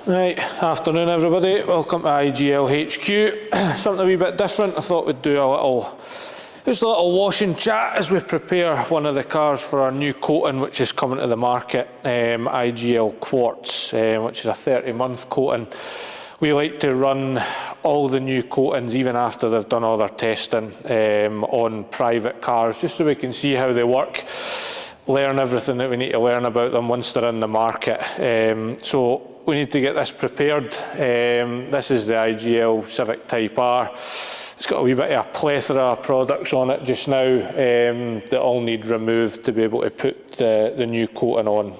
Right, afternoon everybody, welcome to IGL HQ. Something a wee bit different. I thought we'd do just a little washing chat as we prepare one of the cars for our new coating which is coming to the market, IGL Quartz, which is a 30-month coating. We like to run all the new coatings even after they've done all their testing on private cars, just so we can see how they work, learn everything that we need to learn about them once they're in the market. So we need to get this prepared. This is the IGL Civic Type R. It's got a wee bit of a plethora of products on it just now that all need removed to be able to put the new coating on.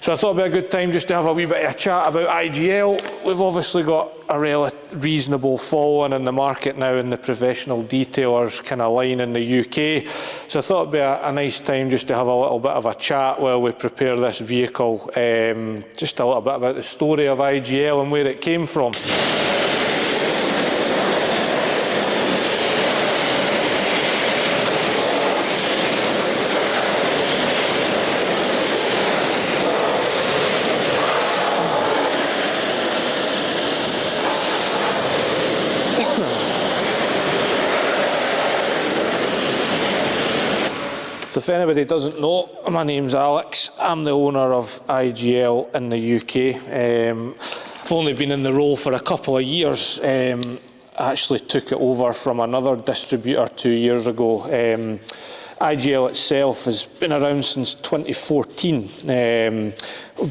So I thought it'd be a good time just to have a wee bit of a chat about IGL. We've obviously got a reasonable following in the market now in the professional detailers kind of line in the UK. So I thought it'd be a nice time just to have a little bit of a chat while we prepare this vehicle. Just a little bit about the story of IGL and where it came from. So if anybody doesn't know, my name's Alex. I'm the owner of IGL in the UK. I've only been in the role for a couple of years. I actually took it over from another distributor 2 years ago. IGL itself has been around since 2014,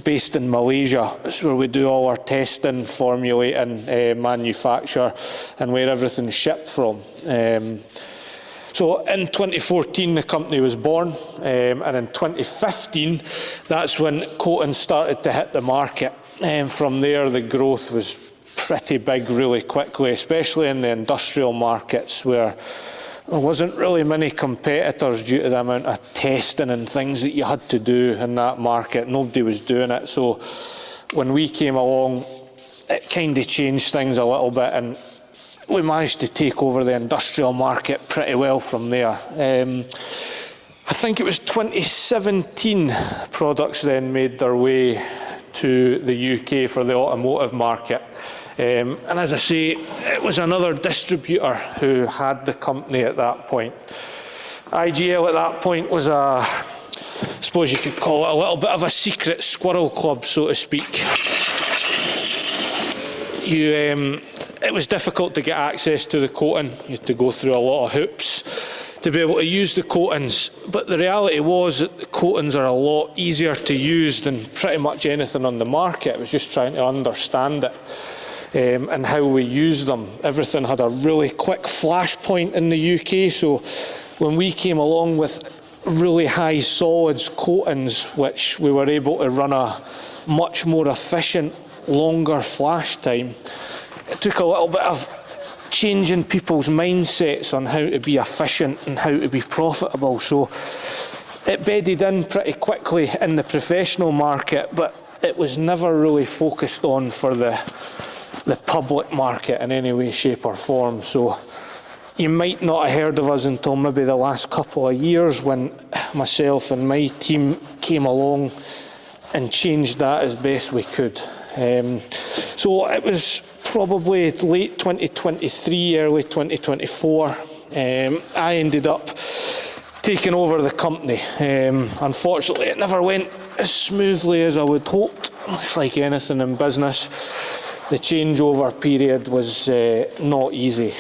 based in Malaysia. It's where we do all our testing, formulating, manufacture, and where everything's shipped from. So in 2014 the company was born, and in 2015 that's when coatings started to hit the market. And from there the growth was pretty big really quickly, especially in the industrial markets where there wasn't really many competitors due to the amount of testing and things that you had to do in that market. Nobody was doing it. So when we came along, it kind of changed things a little bit, and we managed to take over the industrial market pretty well from there. I think it was 2017 products then made their way to the UK for the automotive market. And as I say, it was another distributor who had the company at that point. IGL at that point was I suppose you could call it a little bit of a secret squirrel club, so to speak. It was difficult to get access to the coating. You had to go through a lot of hoops to be able to use the coatings, but the reality was that the coatings are a lot easier to use than pretty much anything on the market. It was just trying to understand it and how we use them. Everything had a really quick flash point in the UK, so when we came along with really high solids coatings, which we were able to run a much more efficient, longer flash time, it took a little bit of changing people's mindsets on how to be efficient and how to be profitable. So it bedded in pretty quickly in the professional market, but it was never really focused on for the public market in any way, shape or form. So you might not have heard of us until maybe the last couple of years when myself and my team came along and changed that as best we could. So it was probably late 2023, early 2024. I ended up taking over the company. Unfortunately, it never went as smoothly as I would hoped. It's like anything in business. The changeover period was not easy.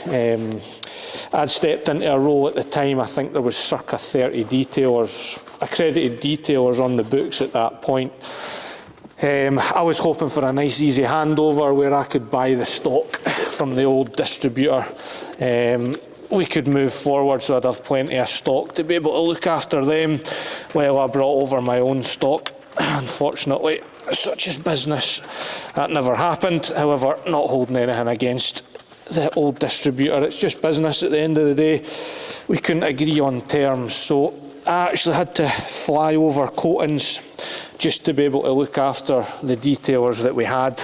I'd stepped into a role at the time. I think there was circa 30 detailers, accredited detailers on the books at that point. I was hoping for a nice easy handover where I could buy the stock from the old distributor. We could move forward, so I'd have plenty of stock to be able to look after them while I brought over my own stock. Unfortunately, such is business. That never happened. However, not holding anything against the old distributor. It's just business at the end of the day. We couldn't agree on terms, so I actually had to fly over coatings just to be able to look after the detailers that we had,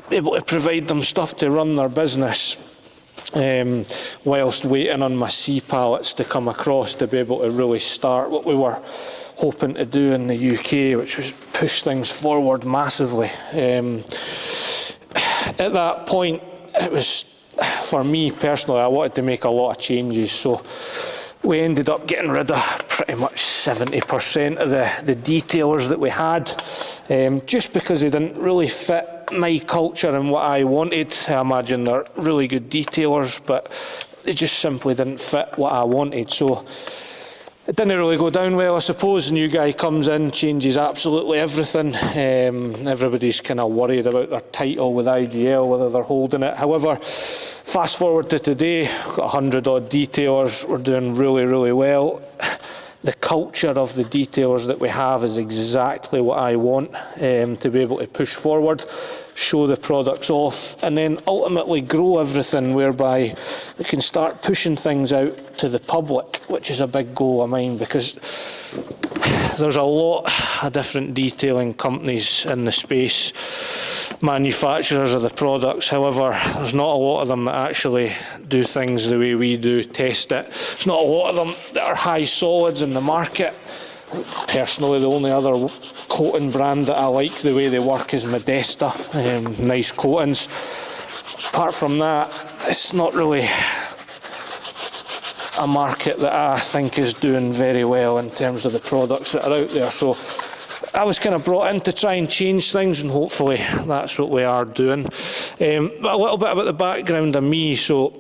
be able to provide them stuff to run their business, whilst waiting on my C pallets to come across to be able to really start what we were hoping to do in the UK, which was push things forward massively. At that point, it was, for me personally, I wanted to make a lot of changes, so we ended up getting rid of pretty much 70% of the detailers that we had, just because they didn't really fit my culture and what I wanted. I imagine they're really good detailers, but they just simply didn't fit what I wanted. So it didn't really go down well, I suppose. A new guy comes in, changes absolutely everything. Everybody's kind of worried about their title with IGL, whether they're holding it. However, fast forward to today, we've got 100 odd detailers. We're doing really, really well. The culture of the detailers that we have is exactly what I want, to be able to push forward, show the products off, and then ultimately grow everything, whereby we can start pushing things out to the public, which is a big goal of mine, because there's a lot of different detailing companies in the space, manufacturers of the products. However, there's not a lot of them that actually do things the way we do, test it. There's not a lot of them that are high solids in the market. Personally, the only other coating brand that I like the way they work is Modesta, nice coatings. Apart from that, it's not really a market that I think is doing very well in terms of the products that are out there. So I was kind of brought in to try and change things, and hopefully that's what we are doing. But a little bit about the background of me. So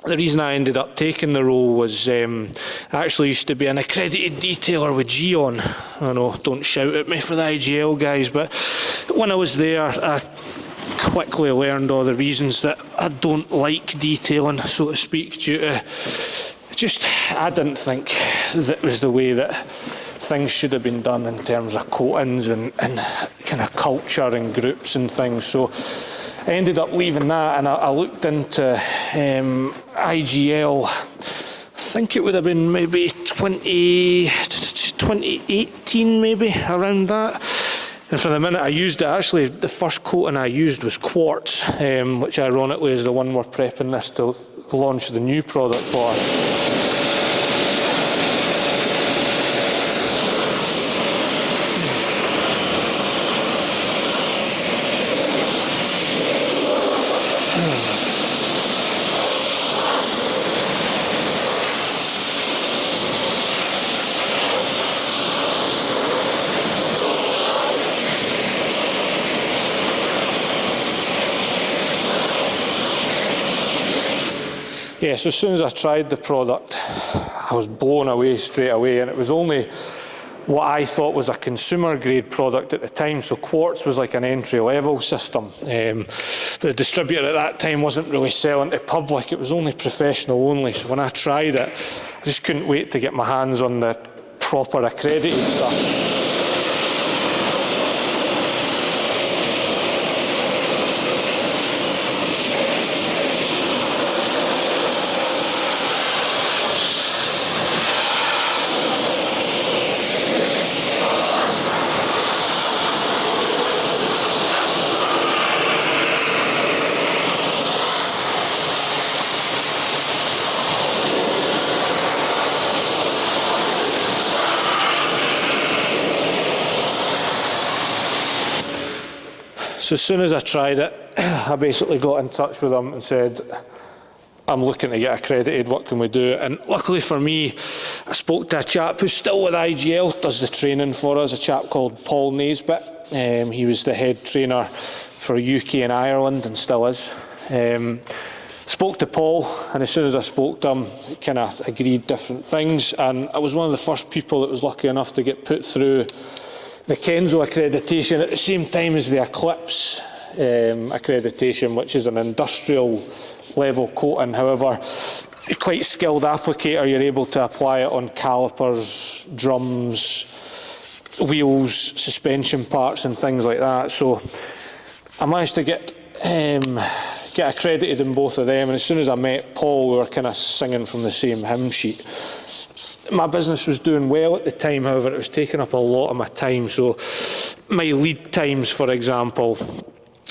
the reason I ended up taking the role was I actually used to be an accredited detailer with Geon. I know, don't shout at me for the IGL guys, but when I was there, I quickly learned all the reasons that I don't like detailing, so to speak, due to just, I didn't think that was the way that things should have been done in terms of coatings and kind of culture and groups and things. So I ended up leaving that, and I looked into IGL. I think it would have been maybe 2018, maybe, around that. And from the minute I used it, actually, the first coating I used was quartz, which ironically is the one we're prepping this to launch the new product for. Yeah, so as soon as I tried the product, I was blown away straight away, and it was only what I thought was a consumer grade product at the time. So quartz was like an entry level system. The distributor at that time wasn't really selling to public, it was only professional only. So when I tried it, I just couldn't wait to get my hands on the proper accredited stuff. So as soon as I tried it, I basically got in touch with them and said, I'm looking to get accredited, what can we do? And luckily for me, I spoke to a chap who's still with IGL, does the training for us, a chap called Paul Naisbitt. He was the head trainer for UK and Ireland and still is. Spoke to Paul, and as soon as I spoke to him, we kind of agreed different things, and I was one of the first people that was lucky enough to get put through the Kenzo accreditation at the same time as the Eclipse accreditation, which is an industrial level coating. However, you're quite a skilled applicator, you're able to apply it on calipers, drums, wheels, suspension parts and things like that. So I managed to get accredited in both of them, and as soon as I met Paul, we were kind of singing from the same hymn sheet. My business was doing well at the time, however, it was taking up a lot of my time. So my lead times, for example,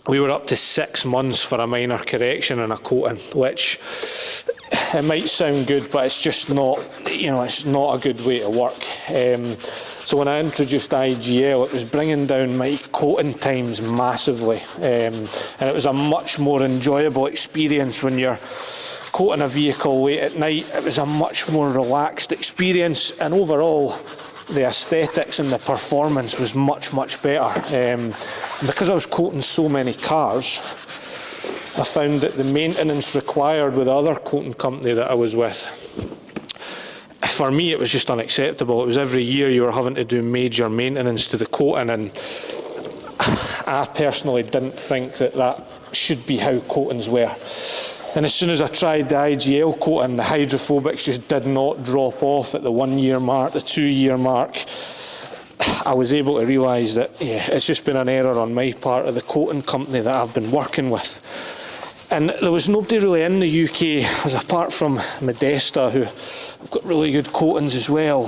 we were up to 6 months for a minor correction and a coating, which it might sound good, but it's just not, it's not a good way to work. So when I introduced IGL, it was bringing down my coating times massively, and it was a much more enjoyable experience when you're coating a vehicle late at night. It was a much more relaxed experience, and overall the aesthetics and the performance was much, much better. And because I was coating so many cars, I found that the maintenance required with the other coating company that I was with, for me it was just unacceptable. It was every year you were having to do major maintenance to the coating, and I personally didn't think that that should be how coatings were. And as soon as I tried the IGL coating, the hydrophobics just did not drop off at the 1 year mark, the 2 year mark. I was able to realise that it's just been an error on my part of the coating company that I've been working with. And there was nobody really in the UK, as apart from Modesta, who have got really good coatings as well.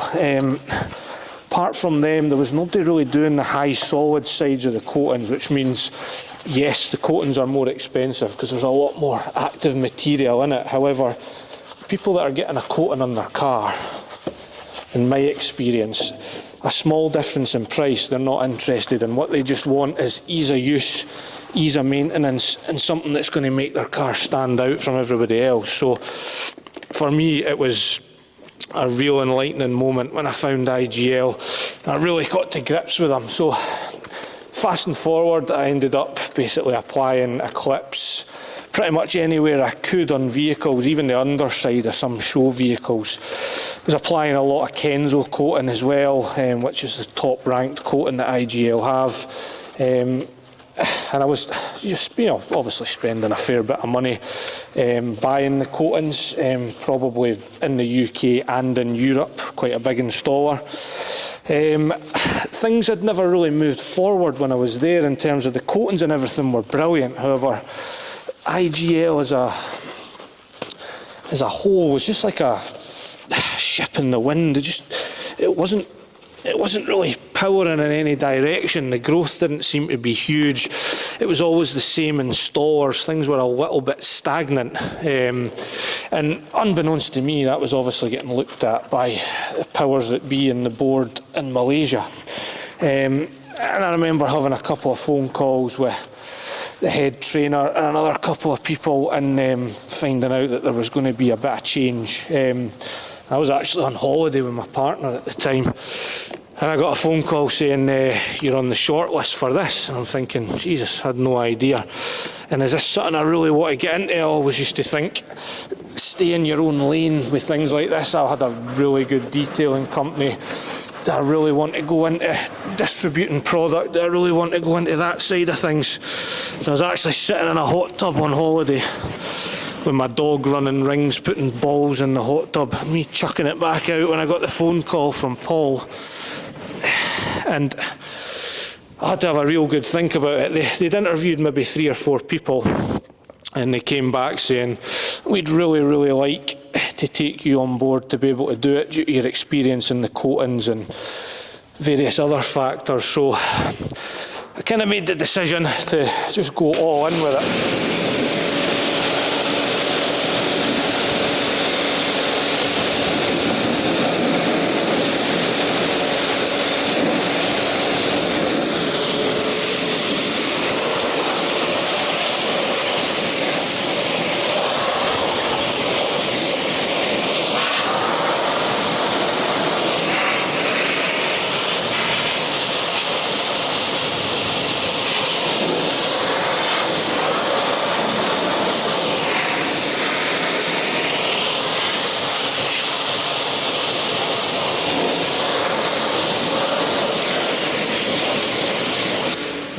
Apart from them, there was nobody really doing the high solid sides of the coatings, which means, yes, the coatings are more expensive because there's a lot more active material in it. However, people that are getting a coating on their car, in my experience, a small difference in price they're not interested in. What they just want is ease of use, ease of maintenance, and something that's going to make their car stand out from everybody else. So for me, it was a real enlightening moment when I found IGL. I really got to grips with them. So fast and forward, I ended up basically applying Eclipse pretty much anywhere I could on vehicles, even the underside of some show vehicles. I was applying a lot of Kenzo coating as well, which is the top ranked coating that IGL have. And I was just, obviously spending a fair bit of money buying the coatings, probably in the UK and in Europe, quite a big installer. Things had never really moved forward when I was there in terms of the coatings, and everything were brilliant. However, IGL as a whole was just like a ship in the wind. It wasn't really powering in any direction. The growth didn't seem to be huge. It was always the same installers. Things were a little bit stagnant. And unbeknownst to me, that was obviously getting looked at by the powers that be in the board in Malaysia. And I remember having a couple of phone calls with the head trainer and another couple of people, and finding out that there was going to be a bit of change. I was actually on holiday with my partner at the time, and I got a phone call saying, you're on the shortlist for this. And I'm thinking, Jesus, I had no idea. And is this something I really want to get into? I always used to think, stay in your own lane with things like this. I had a really good detailing company. Do I really want to go into distributing product? Do I really want to go into that side of things? So I was actually sitting in a hot tub on holiday with my dog running rings, putting balls in the hot tub, me chucking it back out when I got the phone call from Paul. And I had to have a real good think about it. They'd interviewed maybe 3 or 4 people, and they came back saying, we'd really, really like to take you on board to be able to do it due to your experience in the coatings and various other factors. So I kind of made the decision to just go all in with it.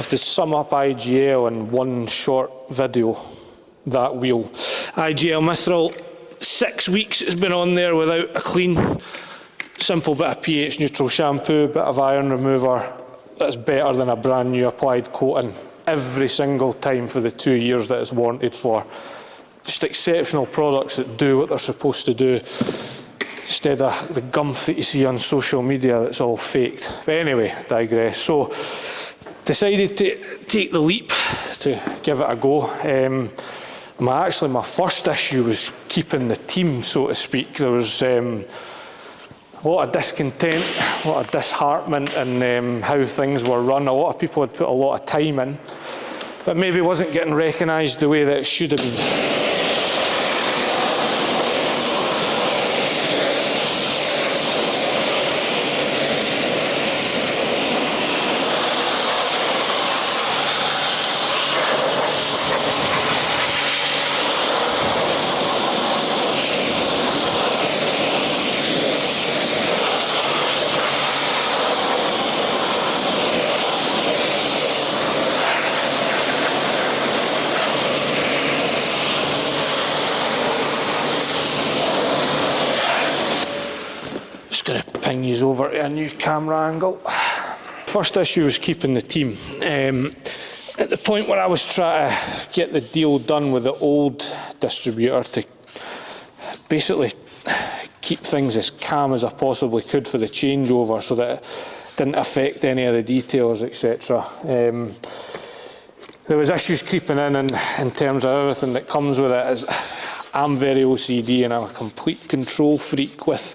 To sum up IGL in one short video, that wheel. IGL Mithril, 6 weeks it's been on there without a clean. Simple bit of pH neutral shampoo, bit of iron remover. That's better than a brand new applied coating every single time for the 2 years that it's warranted for. Just exceptional products that do what they're supposed to do, instead of the gumph that you see on social media that's all faked. But anyway, digress. So decided to take the leap to give it a go. My first issue was keeping the team, so to speak. There was a a lot of discontent, a lot of disheartenment in how things were run. A lot of people had put a lot of time in, but maybe wasn't getting recognised the way that it should have been. Going to ping you over to a new camera angle. First issue was keeping the team. At the point where I was trying to get the deal done with the old distributor to basically keep things as calm as I possibly could for the changeover so that it didn't affect any of the details, etc. There was issues creeping in terms of everything that comes with it. I'm very OCD and I'm a complete control freak with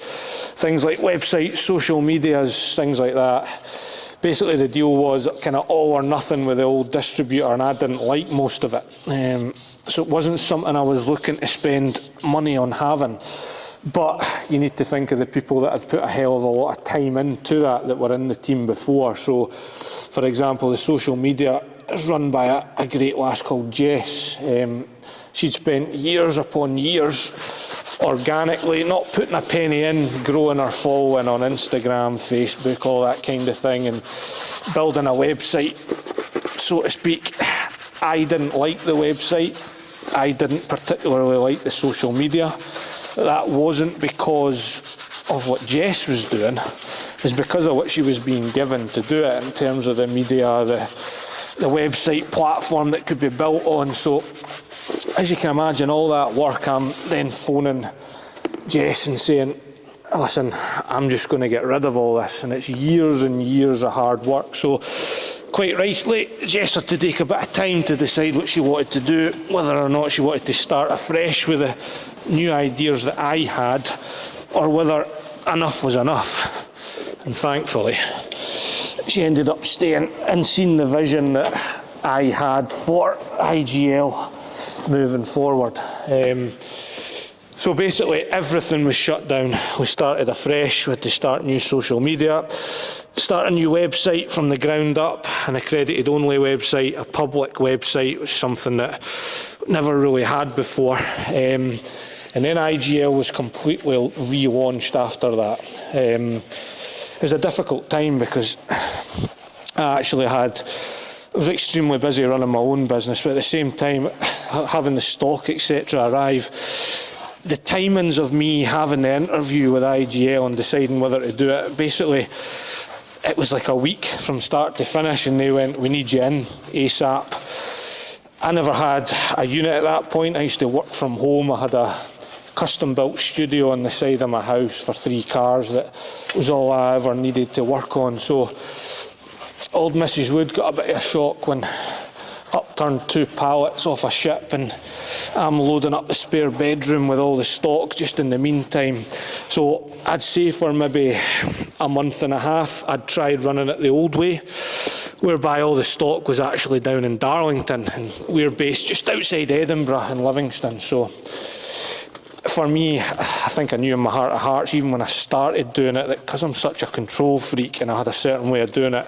things like websites, social medias, things like that. Basically the deal was kind of all or nothing with the old distributor, and I didn't like most of it. So it wasn't something I was looking to spend money on having. But you need to think of the people that had put a hell of a lot of time into that were in the team before. So, for example, the social media is run by a great lass called Jess. She'd spent years upon years organically, not putting a penny in, growing her following on Instagram, Facebook, all that kind of thing, and building a website, so to speak. I didn't like the website. I didn't particularly like the social media. That wasn't because of what Jess was doing. It's because of what she was being given to do it in terms of the media, the website platform that could be built on. So, as you can imagine, all that work, I'm then phoning Jess and saying, listen, I'm just going to get rid of all this, and it's years and years of hard work. So quite rightly, Jess had to take a bit of time to decide what she wanted to do, whether or not she wanted to start afresh with the new ideas that I had, or whether enough was enough. And thankfully, she ended up staying and seeing the vision that I had for IGL moving forward. So basically everything was shut down. We started afresh. We had to start new social media, start a new website from the ground up, an accredited only website, a public website, was something that never really had before. And then IGL was completely relaunched after that. It was a difficult time because I was extremely busy running my own business, but at the same time, having the stock, etc. arrive, the timings of me having the interview with IGL and deciding whether to do it, basically, it was like a week from start to finish, and they went, we need you in ASAP. I never had a unit at that point. I used to work from home. I had a custom-built studio on the side of my house for 3 cars. That was all I ever needed to work on. So old Mrs Wood got a bit of a shock when up turned 2 pallets off a ship, and I'm loading up the spare bedroom with all the stock just in the meantime. So I'd say for maybe a month and a half I'd tried running it the old way, whereby all the stock was actually down in Darlington, and we're based just outside Edinburgh in Livingston. So for me, I think I knew in my heart of hearts, even when I started doing it, that because I'm such a control freak and I had a certain way of doing it,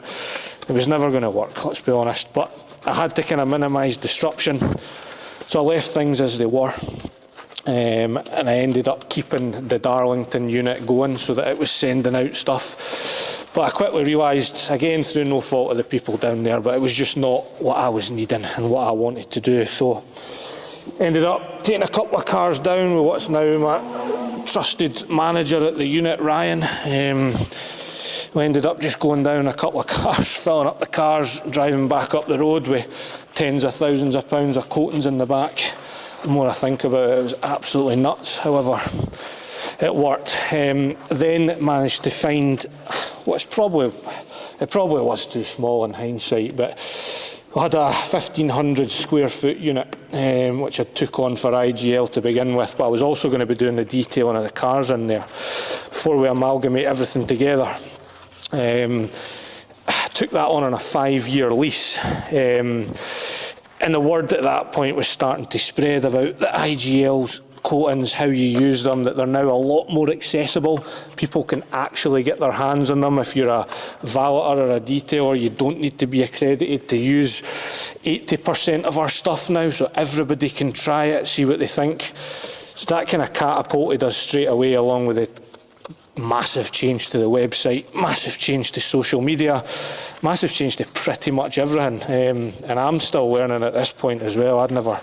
it was never going to work, let's be honest. But I had to kind of minimise disruption, so I left things as they were, and I ended up keeping the Darlington unit going so that it was sending out stuff. But I quickly realised, again through no fault of the people down there, but it was just not what I was needing and what I wanted to do. So ended up taking a couple of cars down with what's now my trusted manager at the unit, Ryan. We ended up just going down a couple of cars, filling up the cars, driving back up the road with tens of thousands of pounds of coatings in the back. The more I think about it, it was absolutely nuts. However, it worked. Then managed to find what's probably was too small in hindsight, but we had a 1,500 square foot unit, which I took on for IGL to begin with, but I was also going to be doing the detailing of the cars in there. before we amalgamate everything together. Took that on a 5-year lease. And the word at that point was starting to spread about the IGL coatings, how you use them, that they're now a lot more accessible. People can actually get their hands on them. If you're a valeter or a detailer, you don't need to be accredited to use 80% of our stuff now, so everybody can try it, see what they think. So that kind of catapulted us straight away, along with the massive change to the website, massive change to social media, massive change to pretty much everything. And I'm still learning at this point as well. I'd never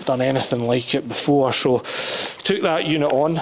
done anything like it before, so took that unit on.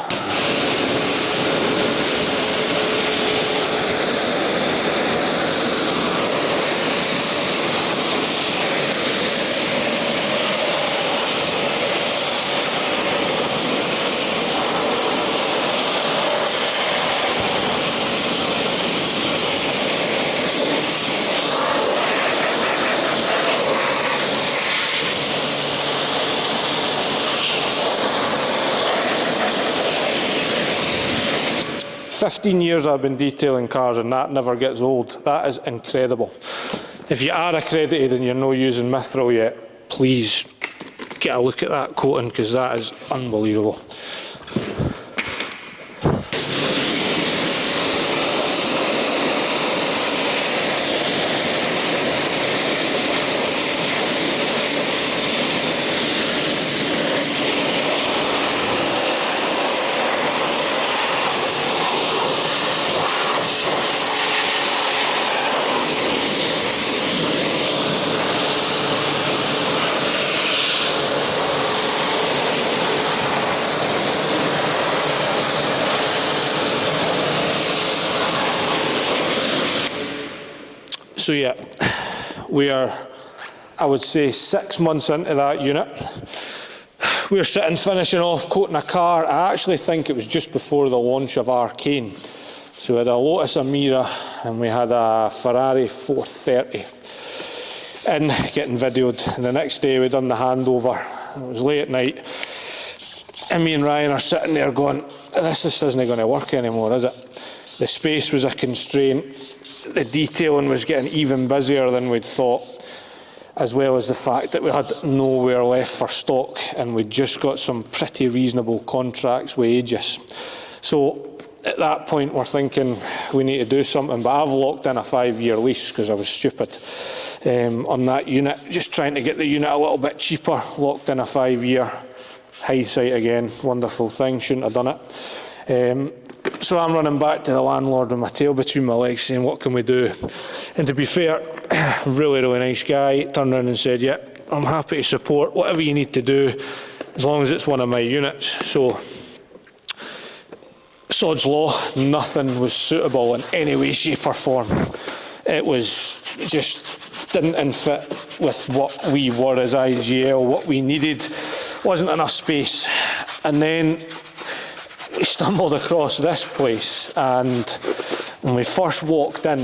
"15 years I've been detailing cars and that never gets old." That is incredible. If you are accredited and you're not using Mithril yet, please get a look at that coating, because that is unbelievable. So yeah, we are, I would say, 6 months into that unit. We're sitting finishing off coating a car. I actually think it was just before the launch of Arcane. So we had a Lotus Emira and we had a Ferrari 430 in getting videoed. And the next day we done the handover. It was late at night. And me and Ryan are sitting there going, this just isn't going to work anymore, is it? The space was a constraint. The detailing was getting even busier than we'd thought, as well as the fact that we had nowhere left for stock, and we'd just got some pretty reasonable contracts with Aegis. So at that point we're thinking we need to do something, but I've locked in a 5-year lease because I was stupid on that unit, just trying to get the unit a little bit cheaper. Locked in a 5-year. Hindsight again, wonderful thing, shouldn't have done it. So I'm running back to the landlord with my tail between my legs saying, what can we do? And to be fair, really, really nice guy, turned around and said, yeah, I'm happy to support whatever you need to do, as long as it's one of my units. So, sod's law, nothing was suitable in any way, shape or form. It was just didn't fit with what we were as IGL, what we needed. Wasn't enough space. And then we stumbled across this place, and when we first walked in,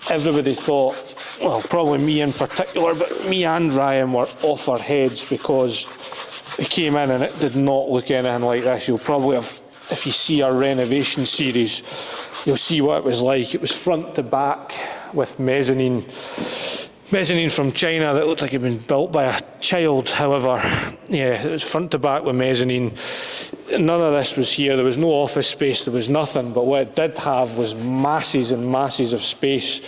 everybody thought, well, probably me in particular, but me and Ryan were off our heads, because we came in and it did not look anything like this. You'll probably have, if you see our renovation series, you'll see what it was like. It was front to back with mezzanine from China that looked like it had been built by a child. However, yeah, it was front to back with mezzanine. None of this was here. There was no office space. There was nothing. But what it did have was masses and masses of space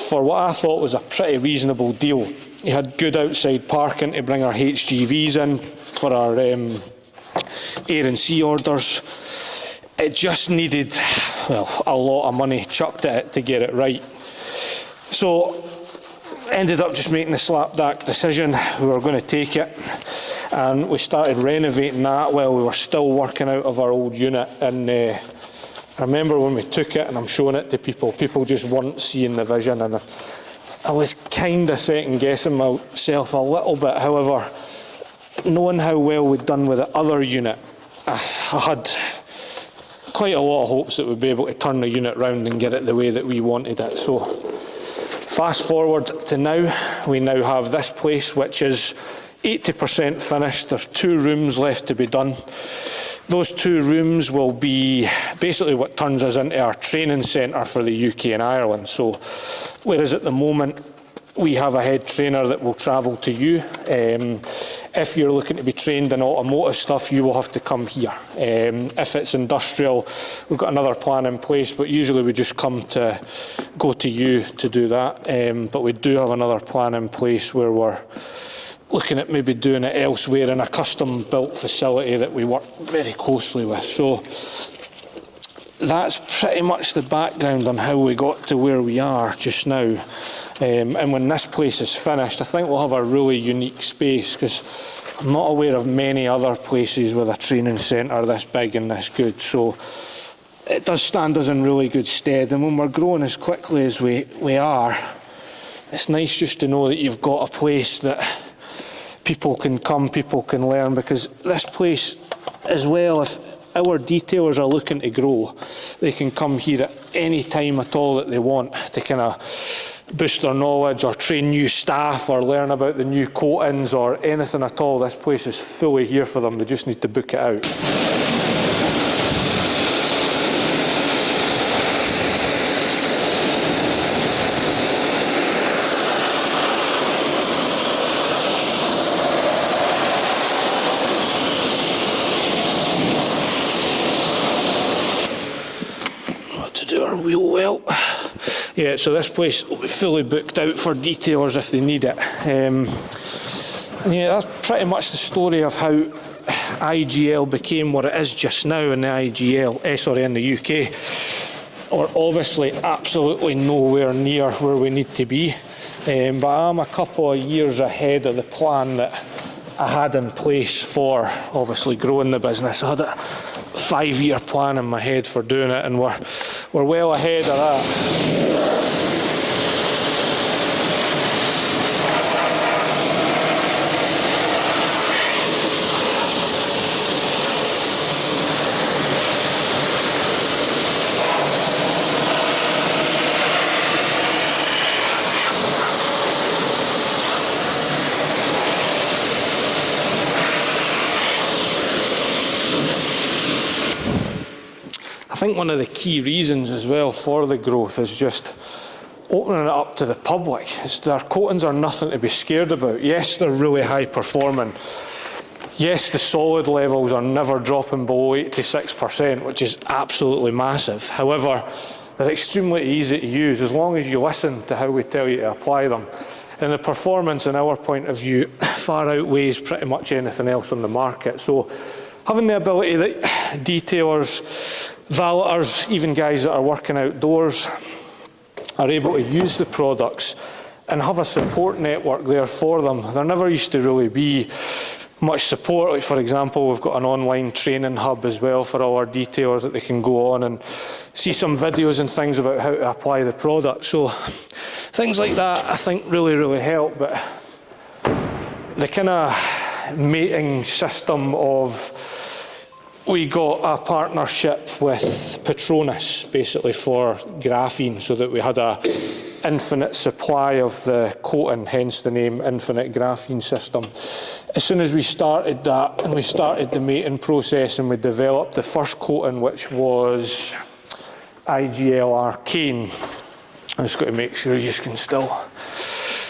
for what I thought was a pretty reasonable deal. You had good outside parking to bring our HGVs in for our air and sea orders. It just needed, well, a lot of money chucked at it to get it right. So ended up just making the slapdash decision. We were going to take it, and we started renovating that while we were still working out of our old unit. And I remember when we took it, and I'm showing it to people, people just weren't seeing the vision, and I was kind of second guessing myself a little bit. However, knowing how well we'd done with the other unit, I had quite a lot of hopes that we'd be able to turn the unit round and get it the way that we wanted it. So fast forward to now, we now have this place which is 80% finished. There's 2 rooms left to be done. Those 2 rooms will be basically what turns us into our training centre for the UK and Ireland. So whereas at the moment we have a head trainer that will travel to you, if you're looking to be trained in automotive stuff, you will have to come here. If it's industrial, we've got another plan in place, but usually we just go to you to do that. But we do have another plan in place where we're looking at maybe doing it elsewhere in a custom built facility that we work very closely with. So that's pretty much the background on how we got to where we are just now. And when this place is finished, I think we'll have a really unique space, because I'm not aware of many other places with a training centre this big and this good. So it does stand us in really good stead. And when we're growing as quickly as we are, it's nice just to know that you've got a place that people can come, people can learn, because this place as well, if our detailers are looking to grow, they can come here at any time at all that they want to kind of boost their knowledge or train new staff or learn about the new coatings or anything at all. This place is fully here for them. They just need to book it out. Wheel well. Yeah, so this place will be fully booked out for detailers if they need it. And yeah, that's pretty much the story of how IGL became what it is just now in the in the UK. We're obviously absolutely nowhere near where we need to be, but I'm a couple of years ahead of the plan that I had in place for obviously growing the business. I had a 5-year plan in my head for doing it, and we're well ahead of that. I think one of the key reasons as well for the growth is just opening it up to the public. Their coatings are nothing to be scared about. Yes, they're really high performing. Yes, the solid levels are never dropping below 86%, which is absolutely massive. However, they're extremely easy to use as long as you listen to how we tell you to apply them. And the performance, in our point of view, far outweighs pretty much anything else on the market. So having the ability that detailers, valeters, even guys that are working outdoors are able to use the products and have a support network there for them. There never used to really be much support. Like, for example, we've got an online training hub as well for all our detailers that they can go on and see some videos and things about how to apply the product. So things like that I think really help. But the kind of mating system of, we got a partnership with Petronas basically for graphene, so that we had a infinite supply of the coating, hence the name Infinite Graphene System. As soon as we started that and we started the mating process and we developed the first coating, which was IGL Arcane, I'm just going to make sure you can still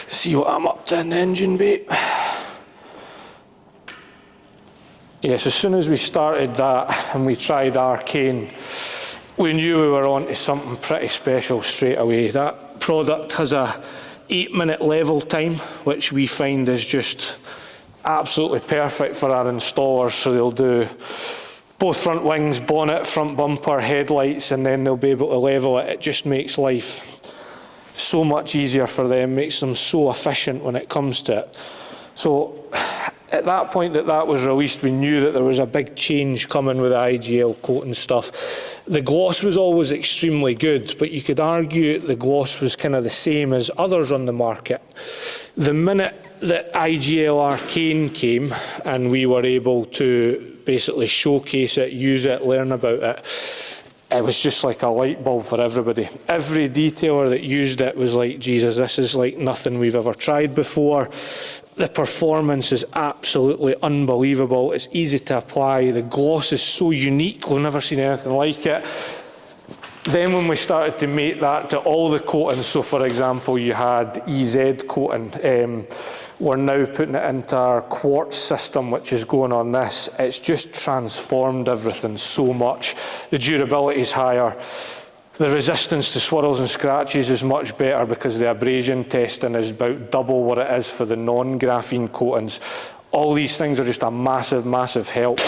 see what I'm up to in the engine bay. Yes, as soon as we started that and we tried Arcane, we knew we were on to something pretty special straight away. That product has a 8-minute level time, which we find is just absolutely perfect for our installers. So they'll do both front wings, bonnet, front bumper, headlights, and then they'll be able to level it. It just makes life so much easier for them, makes them so efficient when it comes to it. So at that point that was released, we knew that there was a big change coming with the IGL coating stuff. The gloss was always extremely good, but you could argue the gloss was kind of the same as others on the market. The minute that IGL Arcane came and we were able to basically showcase it, use it, learn about it, it was just like a light bulb for everybody. Every detailer that used it was like, Jesus, this is like nothing we've ever tried before. The performance is absolutely unbelievable. It's easy to apply. The gloss is so unique. We've never seen anything like it. Then when we started to make that to all the coatings, so for example, you had EZ coating, we're now putting it into our quartz system, which is going on this. It's just transformed everything so much. The durability is higher. The resistance to swirls and scratches is much better because the abrasion testing is about double what it is for the non-graphene coatings. All these things are just a massive, massive help.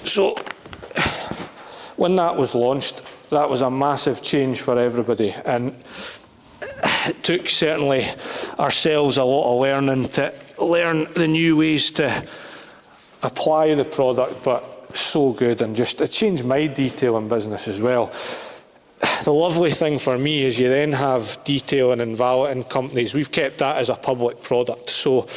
So, when that was launched, that was a massive change for everybody, and it took certainly ourselves a lot of learning to learn the new ways to apply the product, but so good, and just it changed my detailing business as well. The lovely thing for me is you then have detailing and valeting companies. We've kept that as a public product, so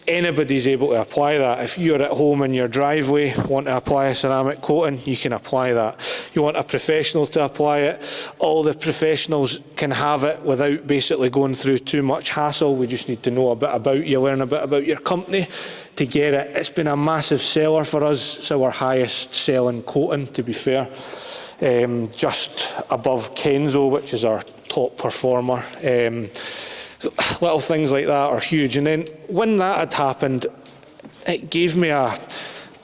anybody's able to apply that. If you're at home in your driveway, want to apply a ceramic coating, you can apply that. You want a professional to apply it, all the professionals can have it without basically going through too much hassle. We just need to know a bit about you, learn a bit about your company to get it. It's been a massive seller for us. It's our highest selling coating, to be fair. Just above Kenzo, which is our top performer. Little things like that are huge. And then when that had happened, it gave me a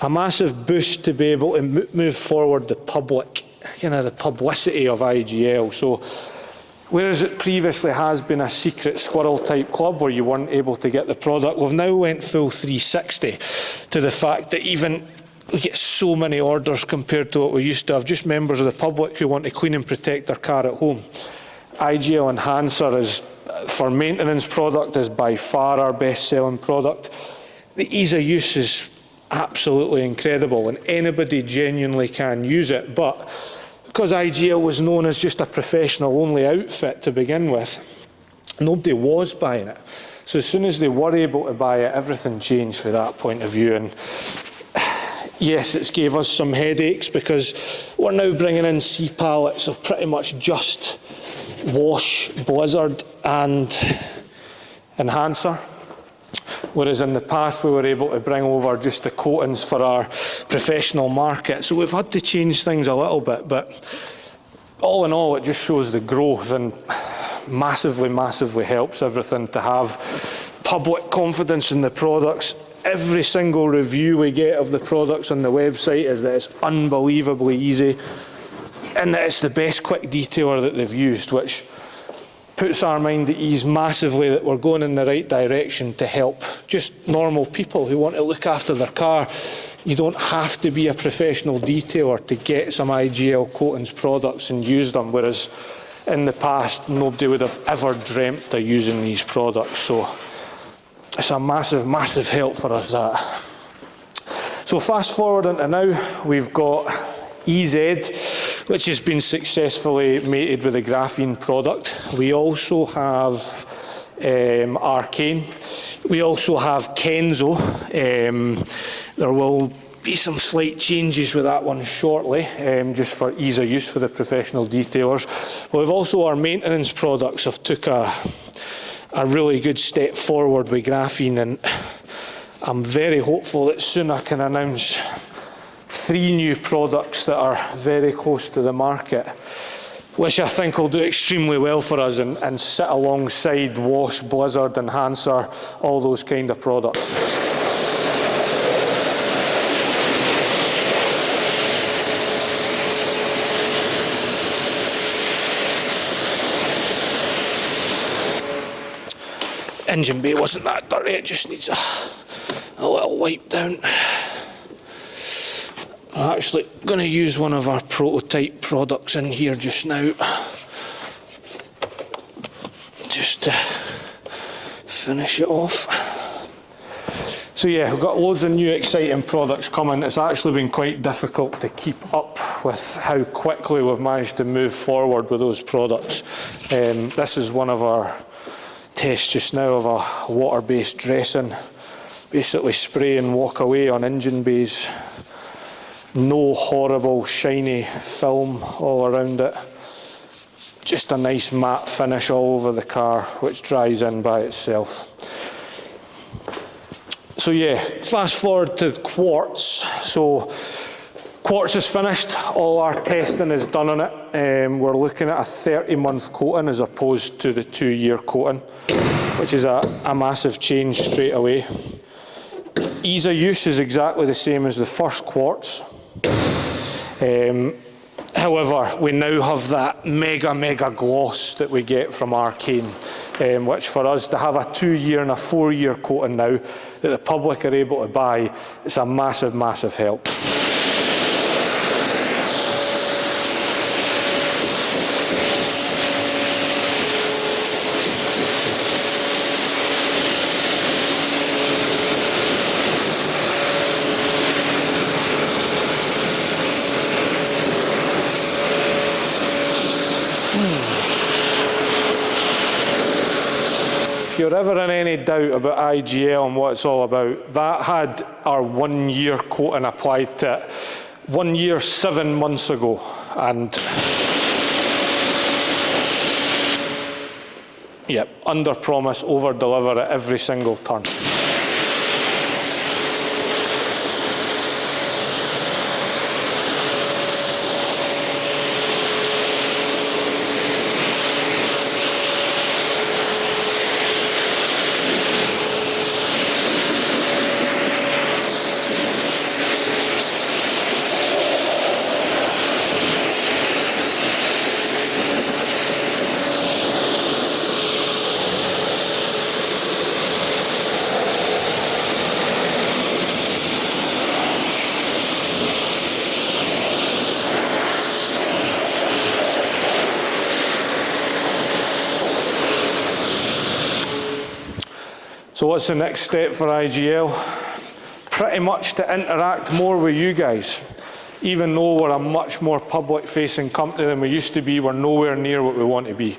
massive boost to be able to move forward the public, the publicity of IGL. So whereas it previously has been a secret squirrel type club where you weren't able to get the product, we've now went full 360 to the fact that even we get so many orders compared to what we used to have, just members of the public who want to clean and protect their car at home. IGL Enhancer is, for maintenance product, is by far our best selling product. The ease of use is absolutely incredible and anybody genuinely can use it, but because IGL was known as just a professional only outfit to begin with, nobody was buying it. So as soon as they were able to buy it, everything changed from that point of view. And yes, it's gave us some headaches because we're now bringing in C pallets of pretty much just wash, blizzard and enhancer, whereas in the past we were able to bring over just the coatings for our professional market. So we've had to change things a little bit, but all in all it just shows the growth and massively, massively helps everything to have public confidence in the products. Every single review we get of the products on the website is that it's unbelievably easy and that it's the best quick detailer that they've used, which puts our mind at ease massively that we're going in the right direction to help just normal people who want to look after their car. You don't have to be a professional detailer to get some IGL Coatings products and use them, whereas in the past nobody would have ever dreamt of using these products. So it's a massive, massive help for us, that. So fast forward into now, we've got EZ, which has been successfully mated with a graphene product. We also have Arcane. We also have Kenzo. There will be some slight changes with that one shortly, just for ease of use for the professional detailers. But we've also our maintenance products have took a really good step forward with graphene, and I'm very hopeful that soon I can announce 3 new products that are very close to the market, which I think will do extremely well for us and sit alongside Wash, Blizzard, Enhancer, all those kind of products. Engine bay wasn't that dirty, it just needs a little wipe down. I'm actually going to use one of our prototype products in here just now, just to finish it off. So yeah, we've got loads of new exciting products coming. It's actually been quite difficult to keep up with how quickly we've managed to move forward with those products. This is one of our tests just now of a water-based dressing. Basically spray and walk away on engine bays. No horrible shiny film all around it. Just a nice matte finish all over the car, which dries in by itself. So yeah, fast forward to quartz. So quartz is finished, all our testing is done on it. We're looking at a 30-month coating as opposed to the 2-year coating, which is a massive change straight away. Ease of use is exactly the same as the first quartz. However, we now have that mega gloss that we get from Arcane, which for us to have a 2-year and a 4-year coating now that the public are able to buy, it's a massive help. If you're ever in any doubt about IGL and what it's all about, that had our 1-year coating applied to it 1 year, 7 months ago. And yeah, under promise, over deliver at every single turn. So what's the next step for IGL? Pretty much to interact more with you guys. Even though we're a much more public-facing company than we used to be, we're nowhere near what we want to be.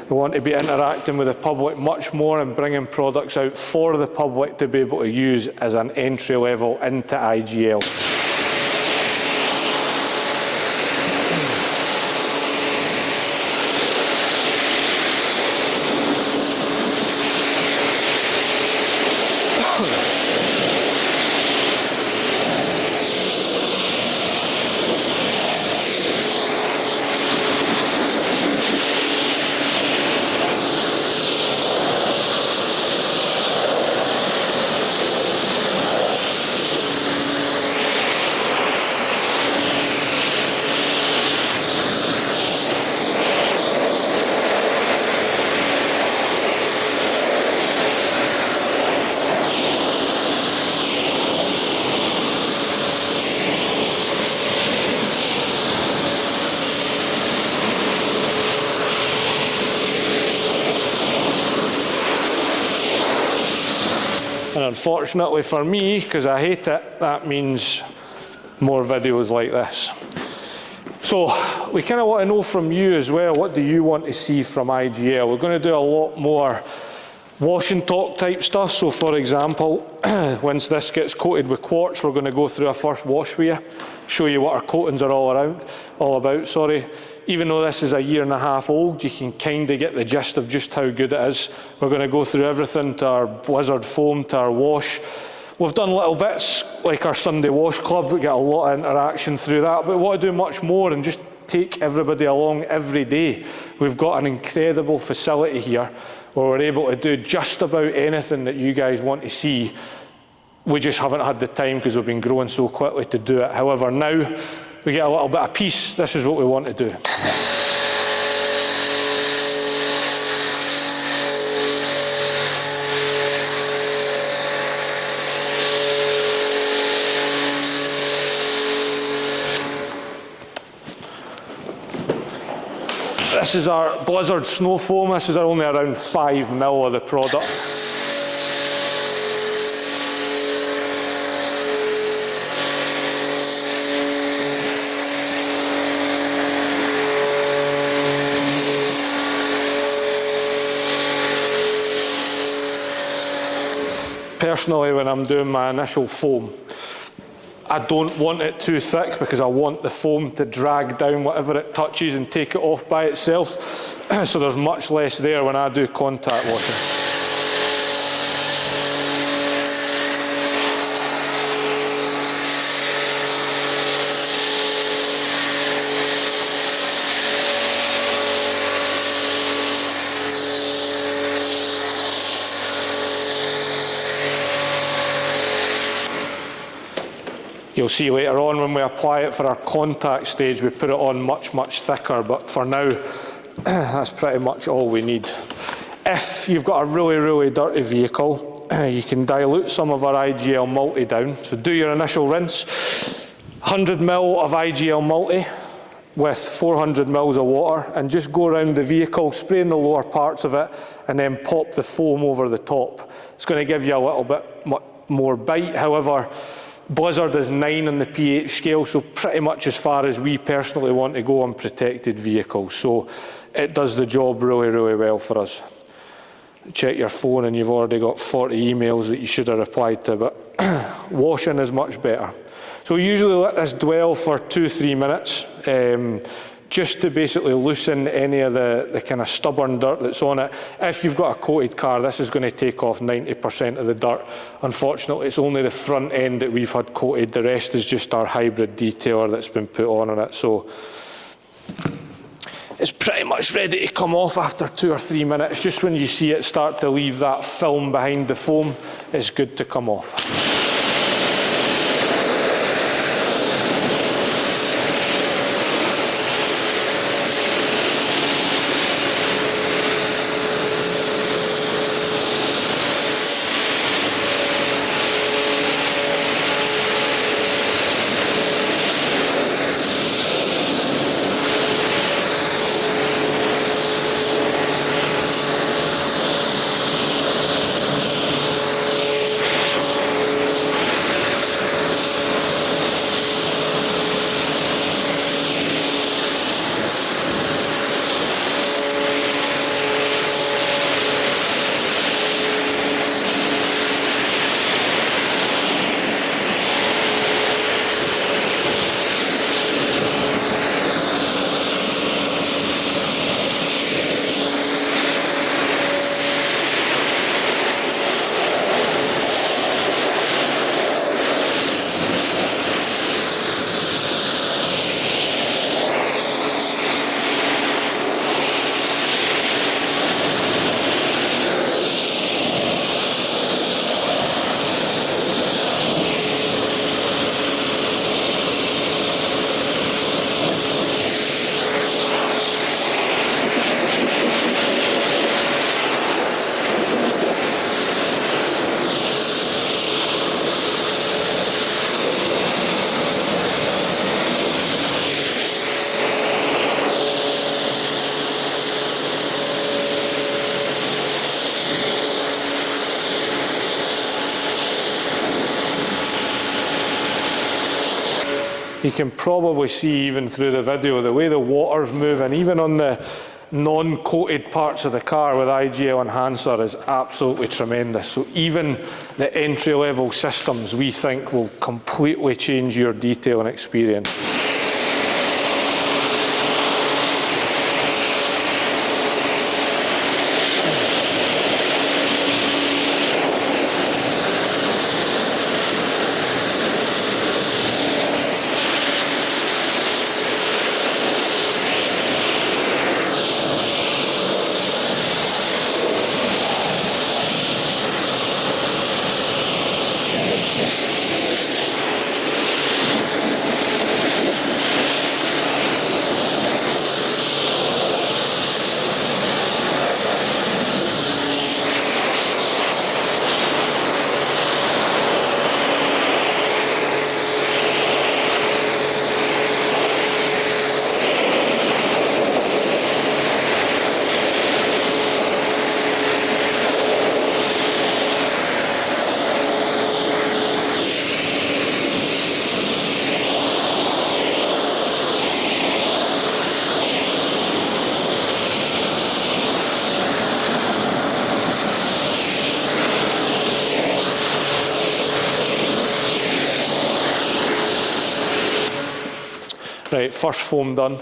We want to be interacting with the public much more and bringing products out for the public to be able to use as an entry level into IGL. And unfortunately for me, because I hate it, that means more videos like this. So we kind of want to know from you as well, what do you want to see from IGL? We're going to do a lot more wash and talk type stuff. So for example, once this gets coated with quartz, we're going to go through a first wash with you, show you what our coatings are all about. Even though this is a 1.5 years old, you can kind of get the gist of just how good it is. We're going to go through everything to our blizzard foam, to our wash. We've done little bits like our Sunday Wash Club. We get a lot of interaction through that, but we want to do much more and just take everybody along every day. We've got an incredible facility here where we're able to do just about anything that you guys want to see. We just haven't had the time because we've been growing so quickly to do it. However, now we get a little bit of peace. This is what we want to do. This is our blizzard snow foam. This is only around 5 ml of the product. personally, when I'm doing my initial foam, I don't want it too thick because I want the foam to drag down whatever it touches and take it off by itself. So there's much less there when I do contact washing. You'll see later on when we apply it for our contact stage, we put it on much, much thicker, but for now, that's pretty much all we need. If you've got a really, really dirty vehicle, you can dilute some of our IGL multi down. So do your initial rinse, 100 ml of IGL multi with 400 ml of water, and just go around the vehicle, spray in the lower parts of it, and then pop the foam over the top. It's going to give you a little bit more bite. However, Blizzard is 9 on the pH scale, so pretty much as far as we personally want to go on protected vehicles. So it does the job really, really well for us. Check your phone and you've already got 40 emails that you should have replied to, but washing is much better. So we usually let this dwell for 2-3 minutes, just to basically loosen any of the kind of stubborn dirt that's on it. If you've got a coated car, this is going to take off 90% of the dirt. Unfortunately, it's only the front end that we've had coated. The rest is just our hybrid detailer that's been put on it. So it's pretty much ready to come off after 2 or 3 minutes. Just when you see it start to leave that film behind the foam, it's good to come off. You can probably see even through the video the way the water's moving, even on the non-coated parts of the car with IGL Enhancer is absolutely tremendous. So even the entry-level systems we think will completely change your detailing experience. Right, first foam done.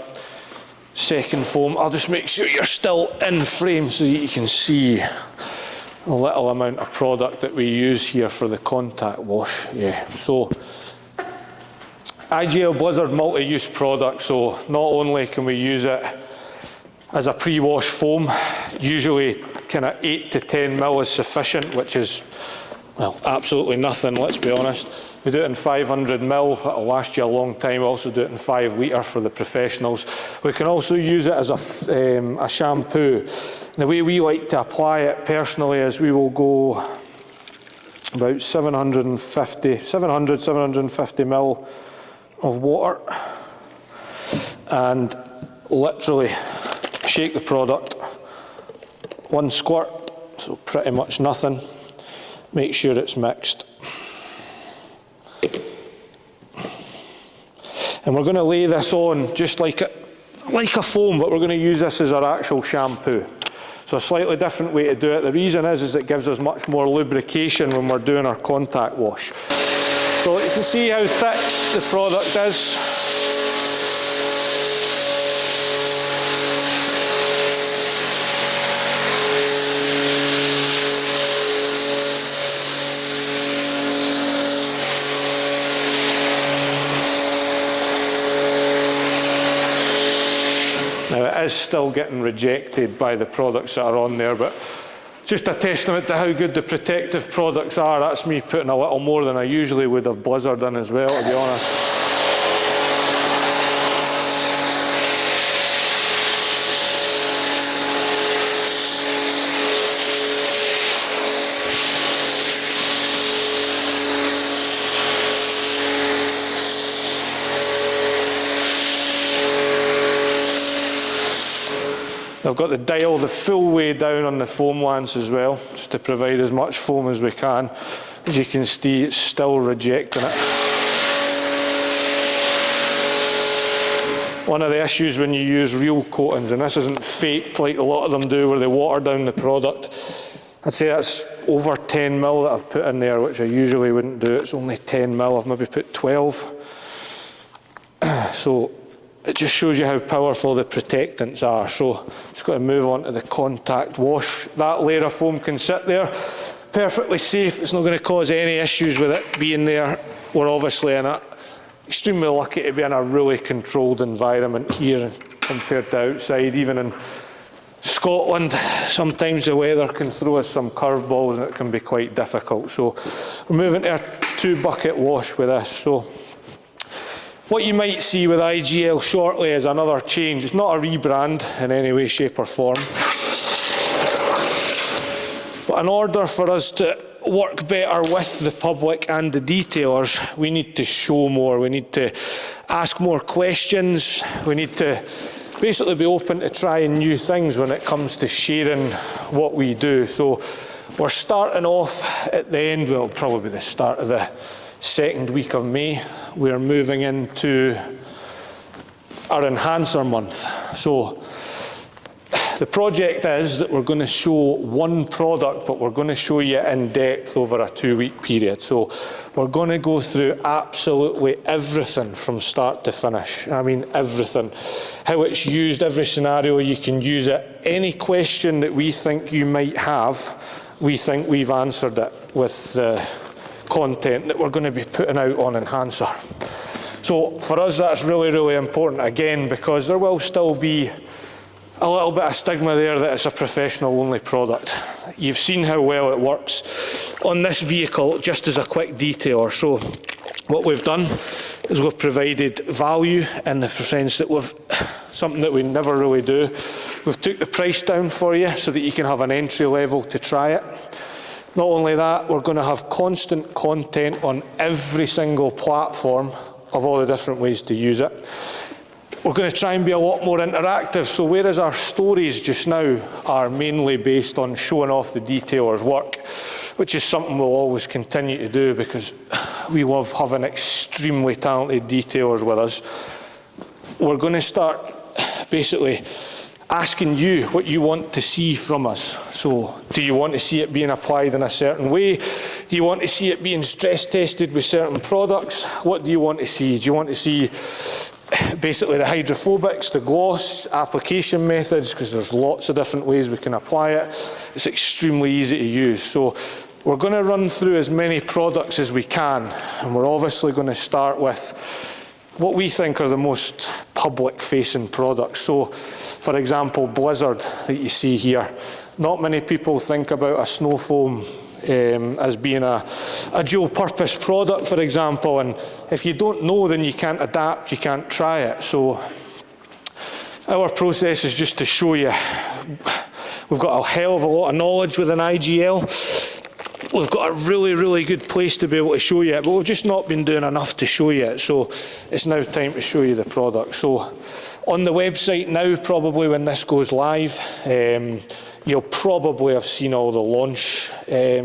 Second foam, I'll just make sure you're still in frame so that you can see the little amount of product that we use here for the contact wash. Yeah, so IGL Blizzard multi-use product, so not only can we use it as a pre-wash foam, usually kind of 8 to 10 mil is sufficient, which is, well, absolutely nothing, let's be honest. We do it in 500 mil, that'll last you a long time. We also do it in 5 litre for the professionals. We can also use it as a shampoo. The way we like to apply it personally is we will go about 750 mil of water and literally shake the product, one squirt, so pretty much nothing. Make sure it's mixed. And we're going to lay this on just like a foam, but we're going to use this as our actual shampoo. So a slightly different way to do it. The reason is it gives us much more lubrication when we're doing our contact wash. So you can see how thick the product is. Now it is still getting rejected by the products that are on there, but just a testament to how good the protective products are. That's me putting a little more than I usually would have Blizzard in as well, to be honest. I've got the dial the full way down on the foam lance as well, just to provide as much foam as we can. As you can see, it's still rejecting it. One of the issues when you use real coatings, and this isn't faked like a lot of them do where they water down the product, I'd say that's over 10 mil that I've put in there, which I usually wouldn't do. It's only 10 mil, I've maybe put 12. So it just shows you how powerful the protectants are. So just got to move on to the contact wash. That layer of foam can sit there, perfectly safe. It's not going to cause any issues with it being there. We're obviously extremely lucky to be in a really controlled environment here compared to outside. Even in Scotland, sometimes the weather can throw us some curveballs and it can be quite difficult. So we're moving to a 2-bucket wash with this. So what you might see with IGL shortly is another change. It's not a rebrand in any way, shape or form. But in order for us to work better with the public and the detailers, we need to show more. We need to ask more questions. We need to basically be open to trying new things when it comes to sharing what we do. So we're starting off at the end, well, probably the start of the second week of May. We're moving into our enhancer month. So the project is that we're going to show one product, but we're going to show you in depth over a 2-week period. So we're going to go through absolutely everything from start to finish. I mean everything. How it's used, every scenario you can use it. Any question that we think you might have, we think we've answered it with the content that we're going to be putting out on Enhancer. So for us that's really, really important, again, because there will still be a little bit of stigma there that it's a professional only product. You've seen how well it works on this vehicle, just as a quick detailer. So what we've done is we've provided value in the sense that we've, something that we never really do, we've took the price down for you so that you can have an entry level to try it. Not only that, we're going to have constant content on every single platform of all the different ways to use it. We're going to try and be a lot more interactive. So whereas our stories just now are mainly based on showing off the detailer's work, which is something we'll always continue to do because we love having extremely talented detailers with us, we're going to start basically asking you what you want to see from us. So do you want to see it being applied in a certain way? Do you want to see it being stress tested with certain products? What do you want to see? Do you want to see basically the hydrophobics, the gloss, application methods, because there's lots of different ways we can apply it. It's extremely easy to use. So we're going to run through as many products as we can, and we're obviously going to start with what we think are the most public-facing products. So, for example, Blizzard that you see here. Not many people think about a snow foam as being a dual-purpose product, for example, and if you don't know, then you can't adapt, you can't try it. So our process is just to show you. We've got a hell of a lot of knowledge within IGL. We've got a really, really good place to be able to show you it, but we've just not been doing enough to show you it. So it's now time to show you the product. So on the website now, probably when this goes live, you'll probably have seen all the launch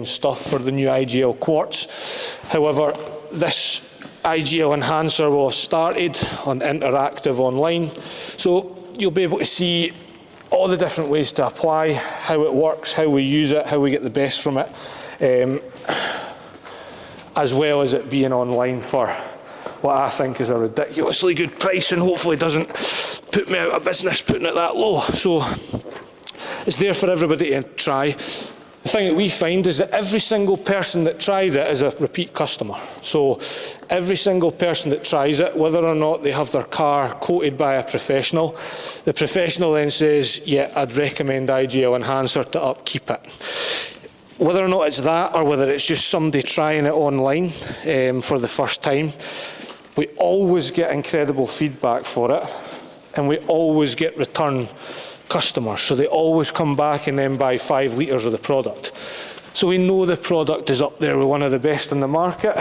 stuff for the new IGL Quartz. However, this IGL Enhancer will have started on interactive online. So you'll be able to see all the different ways to apply, how it works, how we use it, how we get the best from it. As well as it being online for what I think is a ridiculously good price, and hopefully doesn't put me out of business putting it that low. So it's there for everybody to try. The thing that we find is that every single person that tries it is a repeat customer. So every single person that tries it, whether or not they have their car coated by a professional, the professional then says, yeah, I'd recommend IGL Enhancer to upkeep it. Whether or not it's that, or whether it's just somebody trying it online for the first time, we always get incredible feedback for it, and we always get return customers. So they always come back and then buy 5 litres of the product. So we know the product is up there with one of the best in the market,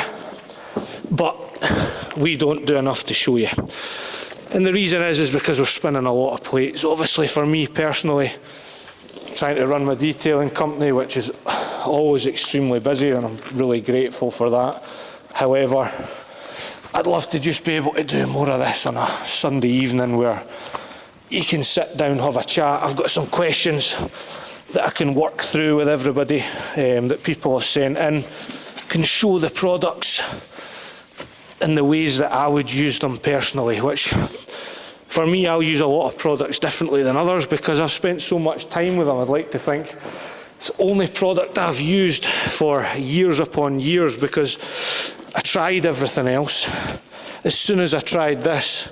but we don't do enough to show you. And the reason is because we're spinning a lot of plates. Obviously for me personally, trying to run my detailing company, which is always extremely busy, and I'm really grateful for that. However, I'd love to just be able to do more of this on a Sunday evening where you can sit down, have a chat. I've got some questions that I can work through with everybody that people have sent in, can show the products in the ways that I would use them personally, which for me, I'll use a lot of products differently than others because I've spent so much time with them. I'd like to think it's the only product I've used for years upon years because I tried everything else. As soon as I tried this,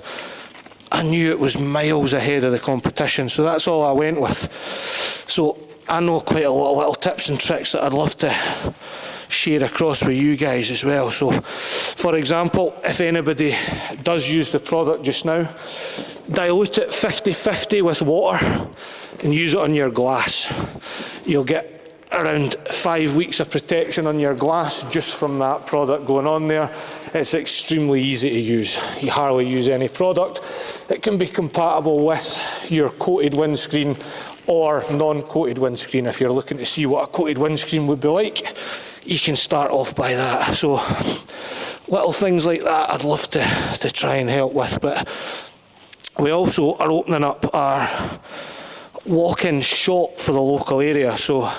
I knew it was miles ahead of the competition, so that's all I went with. So I know quite a lot of little tips and tricks that I'd love to share across with you guys as well. So, for example, if anybody does use the product just now, dilute it 50-50 with water and use it on your glass. You'll get around 5 weeks of protection on your glass just from that product going on there. It's extremely easy to use. You hardly use any product. It can be compatible with your coated windscreen or non-coated windscreen. If you're looking to see what a coated windscreen would be like, you can start off by that. So little things like that I'd love to try and help with. But we also are opening up our walk-in shop for the local area. So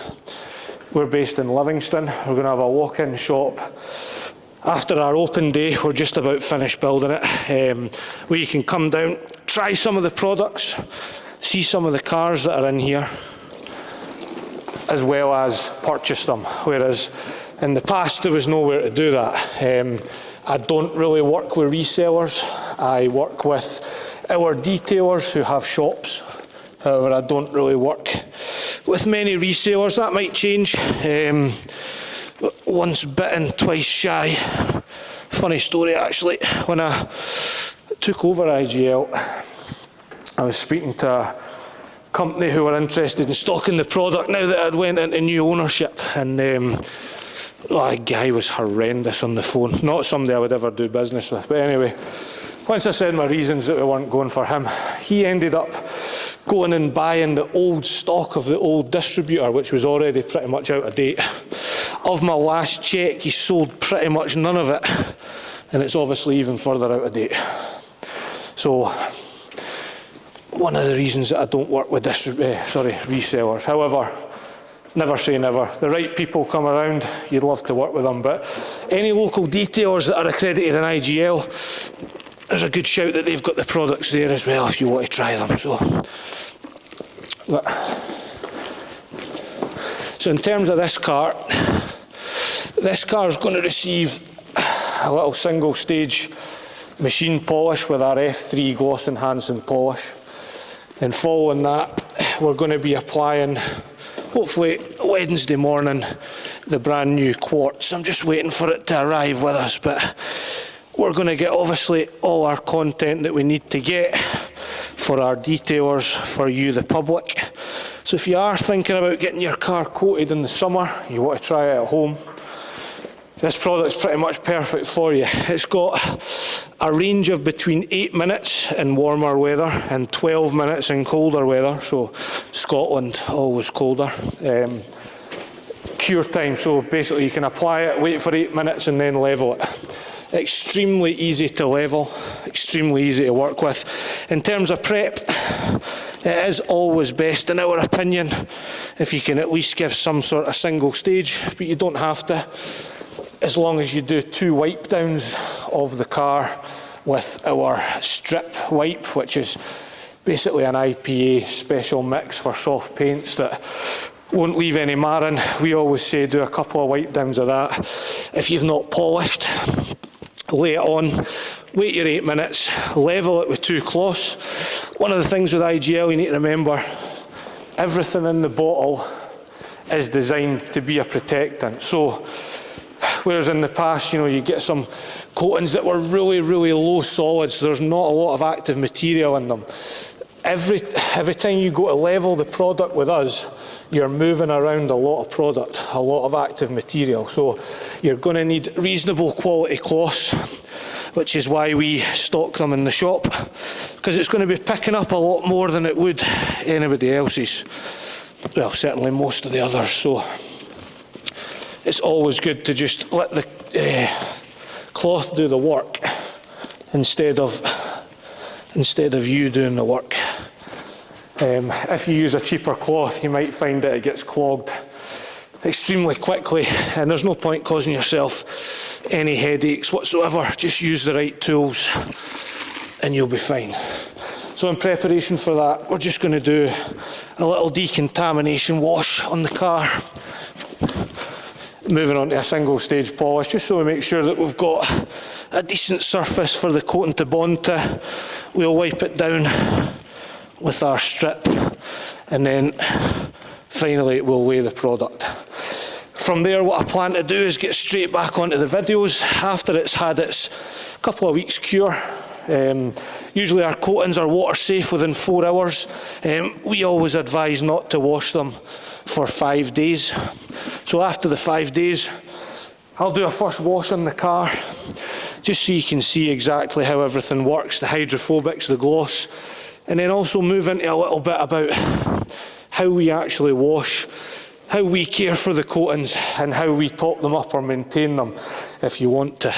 we're based in Livingston. We're going to have a walk-in shop after our open day. We're just about finished building it, where you can come down, try some of the products, see some of the cars that are in here, as well as purchase them. Whereas in the past there was nowhere to do that. I don't really work with resellers. I work with our detailers who have shops. However, I don't really work with many resellers. That might change. Once bitten, twice shy. Funny story actually. When I took over IGL, I was speaking to a company who were interested in stocking the product now that I'd went into new ownership, and a guy was horrendous on the phone. Not somebody I would ever do business with, but anyway, once I said my reasons that we weren't going for him, he ended up going and buying the old stock of the old distributor, which was already pretty much out of date. Of my last check, he sold pretty much none of it, and it's obviously even further out of date. So one of the reasons that I don't work with resellers. However, never say never. The right people come around, you'd love to work with them. But any local detailers that are accredited in IGL, there's a good shout that they've got the products there as well if you want to try them. So in terms of this car is going to receive a little single stage machine polish with our F3 gloss enhancing polish. And following that, we're going to be applying, hopefully Wednesday morning, the brand new quartz. I'm just waiting for it to arrive with us, but we're going to get obviously all our content that we need to get for our detailers, for you the public. So if you are thinking about getting your car coated in the summer, you want to try it at home, this product's pretty much perfect for you. It's got a range of between 8 minutes in warmer weather and 12 minutes in colder weather. So Scotland, always colder. Cure time, so basically you can apply it, wait for 8 minutes and then level it. Extremely easy to level, extremely easy to work with. In terms of prep, it is always best, in our opinion, if you can at least give some sort of single stage, but you don't have to. As long as you do 2 wipe downs of the car with our strip wipe, which is basically an IPA special mix for soft paints that won't leave any marring. We always say do a couple of wipe downs of that. If you've not polished, lay it on, wait your 8 minutes, level it with 2 cloths. One of the things with IGL you need to remember, everything in the bottle is designed to be a protectant. So whereas in the past, you get some coatings that were really, really low solids, there's not a lot of active material in them. Every time you go to level the product with us, you're moving around a lot of product, a lot of active material. So you're going to need reasonable quality cloths, which is why we stock them in the shop, because it's going to be picking up a lot more than it would anybody else's. Well, certainly most of the others. So it's always good to just let the cloth do the work instead of you doing the work. If you use a cheaper cloth, you might find that it gets clogged extremely quickly, and there's no point causing yourself any headaches whatsoever. Just use the right tools and you'll be fine. So in preparation for that, we're just going to do a little decontamination wash on the car. Moving on to a single stage polish, just so we make sure that we've got a decent surface for the coating to bond to. We'll wipe it down with our strip, and then finally we'll lay the product. From there, what I plan to do is get straight back onto the videos after it's had its couple of weeks cure. Usually our coatings are water safe within 4 hours. We always advise not to wash them for 5 days. So after the 5 days, I'll do a first wash on the car, just so you can see exactly how everything works, the hydrophobics, the gloss, and then also move into a little bit about how we actually wash, how we care for the coatings, and how we top them up or maintain them if you want to.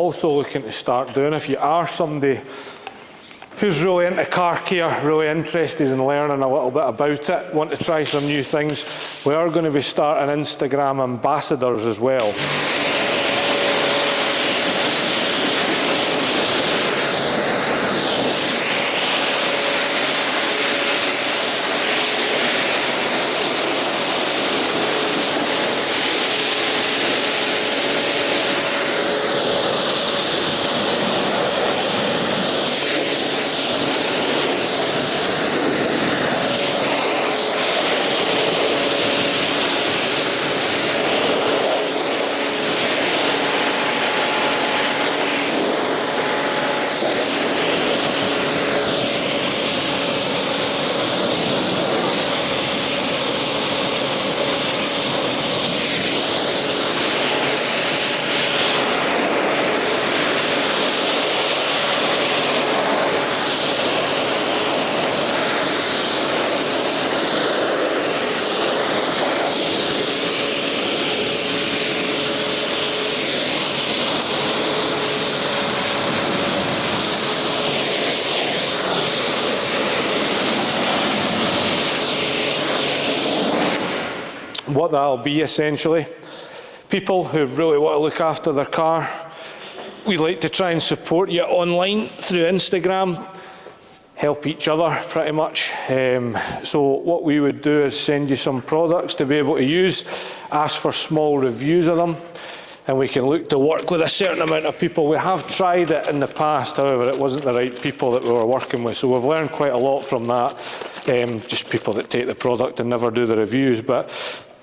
also looking to start doing, if you are somebody who's really into car care, really interested in learning a little bit about it, want to try some new things, we are going to be starting Instagram ambassadors as well. What that'll be essentially, people who really want to look after their car, we like to try and support you online through Instagram, help each other pretty much. So what we would do is send you some products to be able to use, ask for small reviews of them, and we can look to work with a certain amount of people. We have tried it in the past, however, it wasn't the right people that we were working with, so we've learned quite a lot from that. Just people that take the product and never do the reviews, but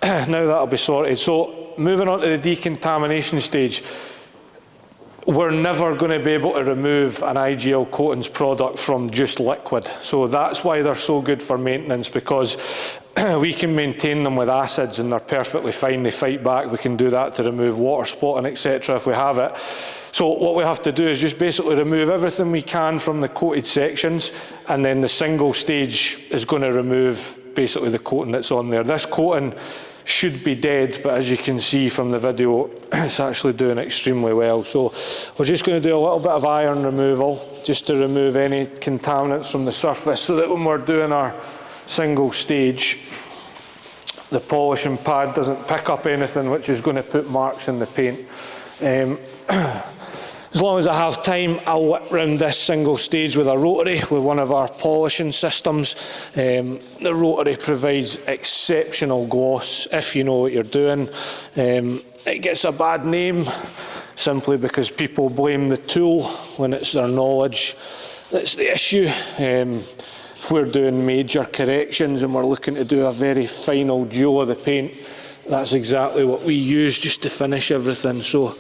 now that'll be sorted. So moving on to the decontamination stage, we're never going to be able to remove an IGL Coatings product from just liquid. So that's why they're so good for maintenance, because we can maintain them with acids and they're perfectly fine. They fight back. We can do that to remove water spotting, etc. if we have it. So what we have to do is just basically remove everything we can from the coated sections, and then the single stage is going to remove basically the coating that's on there. This coating should be dead, but as you can see from the video, it's actually doing extremely well. So we're just going to do a little bit of iron removal just to remove any contaminants from the surface, so that when we're doing our single stage, the polishing pad doesn't pick up anything which is going to put marks in the paint. As long as I have time, I'll whip round this single stage with a rotary with one of our polishing systems. The rotary provides exceptional gloss if you know what you're doing. It gets a bad name simply because people blame the tool when it's their knowledge that's the issue. If we're doing major corrections and we're looking to do a very final duo of the paint, that's exactly what we use just to finish everything. So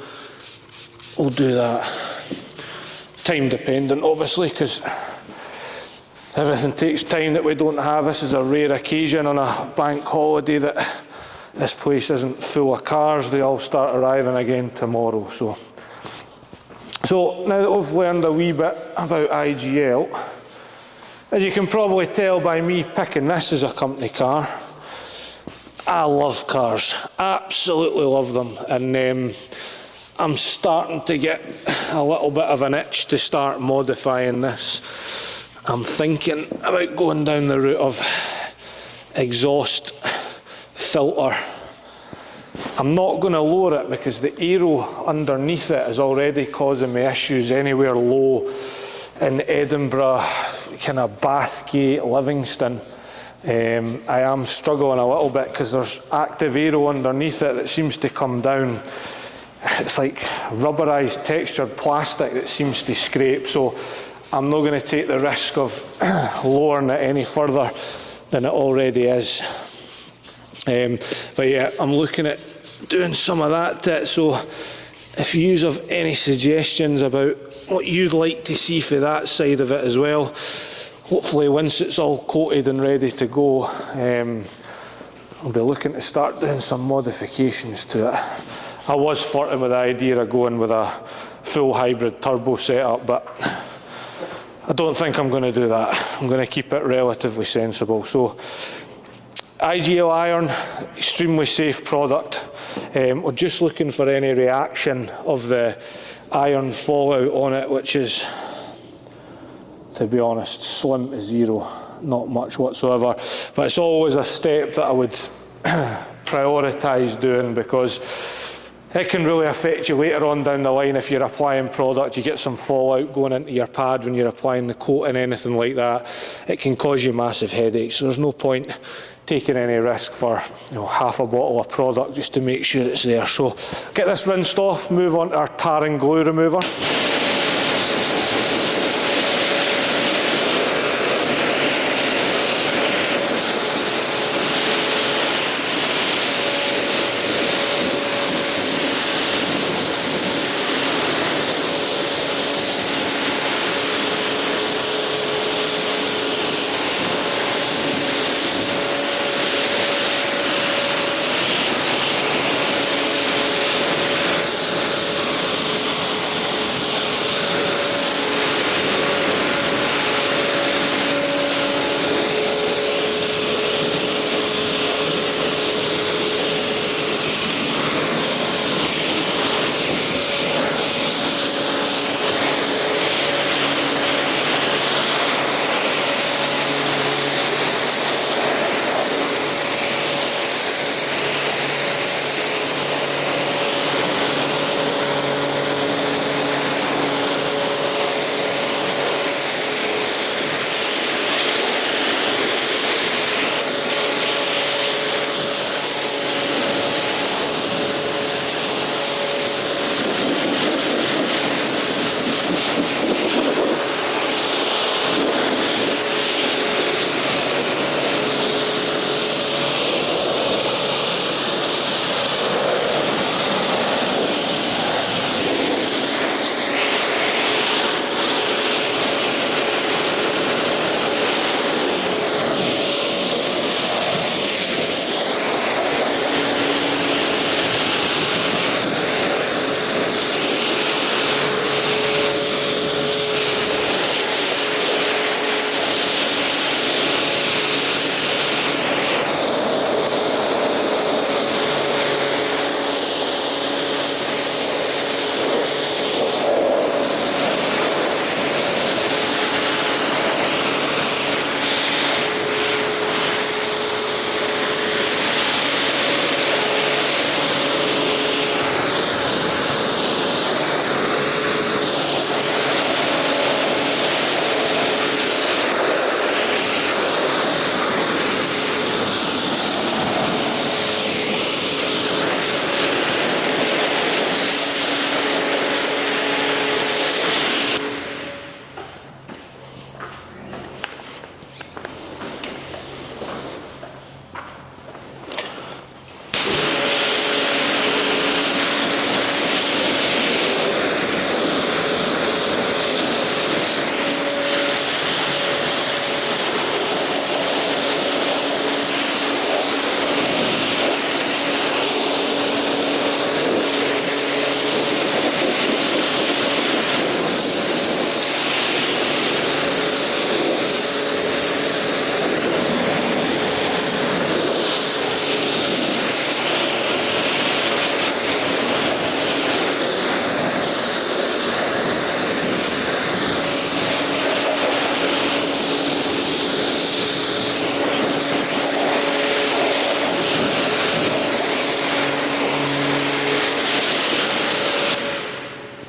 we'll do that. Time dependent, obviously, because everything takes time that we don't have. This is a rare occasion on a bank holiday that this place isn't full of cars. They all start arriving again tomorrow. So now that we've learned a wee bit about IGL, as you can probably tell by me picking this as a company car, I love cars, absolutely love them, and I'm starting to get a little bit of an itch to start modifying this. I'm thinking about going down the route of exhaust filter. I'm not going to lower it because the aero underneath it is already causing me issues anywhere low in Edinburgh, kind of Bathgate, Livingston. I am struggling a little bit because there's active aero underneath it that seems to come down. It's like rubberized textured plastic that seems to scrape, so I'm not going to take the risk of lowering it any further than it already is. But yeah, I'm looking at doing some of that to it, so if you have any suggestions about what you'd like to see for that side of it as well, hopefully once it's all coated and ready to go, I'll be looking to start doing some modifications to it. I was flirting with the idea of going with a full hybrid turbo setup, but I don't think I'm going to do that. I'm going to keep it relatively sensible. So IGL iron, extremely safe product. We're just looking for any reaction of the iron fallout on it, which is, to be honest, slim to zero, not much whatsoever. But it's always a step that I would prioritise doing, because it can really affect you later on down the line. If you're applying product, you get some fallout going into your pad when you're applying the coating, anything like that, it can cause you massive headaches. So there's no point taking any risk for half a bottle of product just to make sure it's there. So get this rinsed off, move on to our tar and glue remover.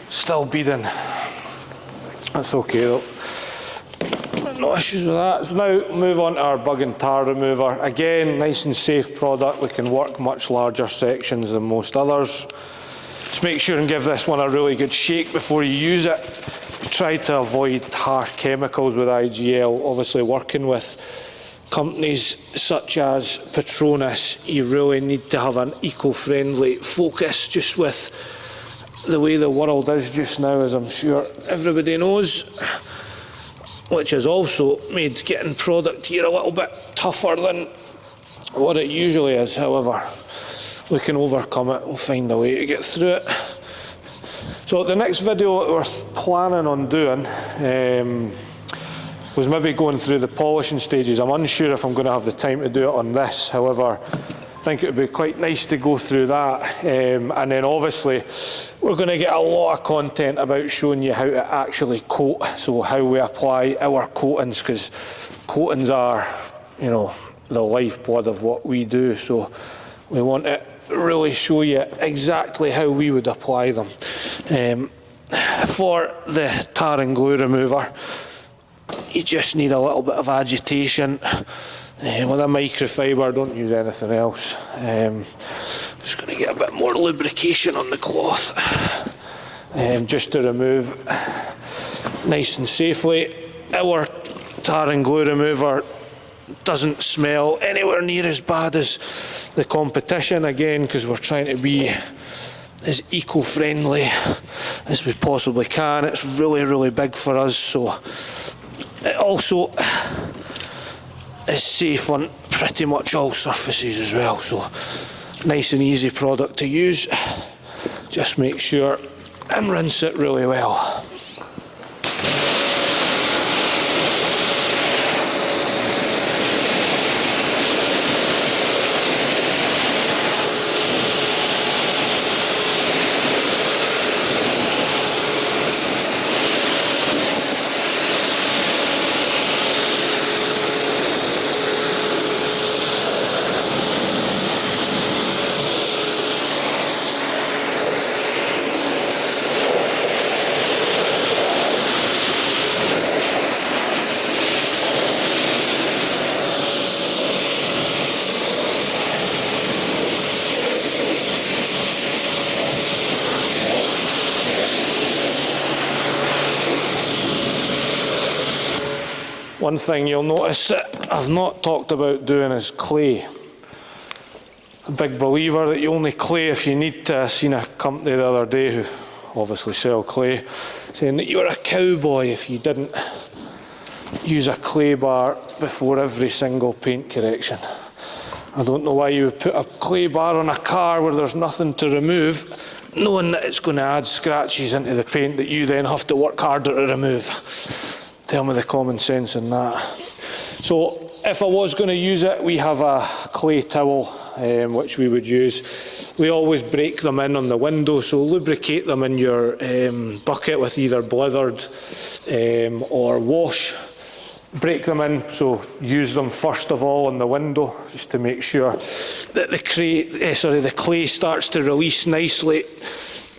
Still beading. That's okay though. No issues with that. So now move on to our bug and tar remover. Again, nice and safe product. We can work much larger sections than most others. Just make sure and give this one a really good shake before you use it. Try to avoid harsh chemicals with IGL. Obviously working with companies such as Petronas, you really need to have an eco-friendly focus, just with the way the world is just now, as I'm sure everybody knows, which has also made getting product here a little bit tougher than what it usually is. However, we can overcome it. We'll find a way to get through it. So the next video that we're planning on doing was maybe going through the polishing stages. I'm unsure if I'm going to have the time to do it on this. However, think it would be quite nice to go through that. And then obviously we're going to get a lot of content about showing you how to actually coat, so how we apply our coatings, because coatings are, you know, the lifeblood of what we do. So we want to really show you exactly how we would apply them. For the tar and glue remover, you just need a little bit of agitation. With a microfiber, don't use anything else. Just going to get a bit more lubrication on the cloth, just to remove nice and safely. Our tar and glue remover doesn't smell anywhere near as bad as the competition, again, because we're trying to be as eco-friendly as we possibly can. It's really, really big for us, so it also is safe on pretty much all surfaces as well. So nice and easy product to use. Just make sure and rinse it really well. One thing you'll notice that I've not talked about doing is clay. A big believer that you only clay if you need to. I seen a company the other day who obviously sell clay, saying that you were a cowboy if you didn't use a clay bar before every single paint correction. I don't know why you would put a clay bar on a car where there's nothing to remove, knowing that it's going to add scratches into the paint that you then have to work harder to remove. Tell me the common sense in that. So if I was going to use it, we have a clay towel which we would use. We always break them in on the window, so lubricate them in your bucket with either blithered or wash. Break them in, so use them first of all on the window, just to make sure that the clay starts to release nicely,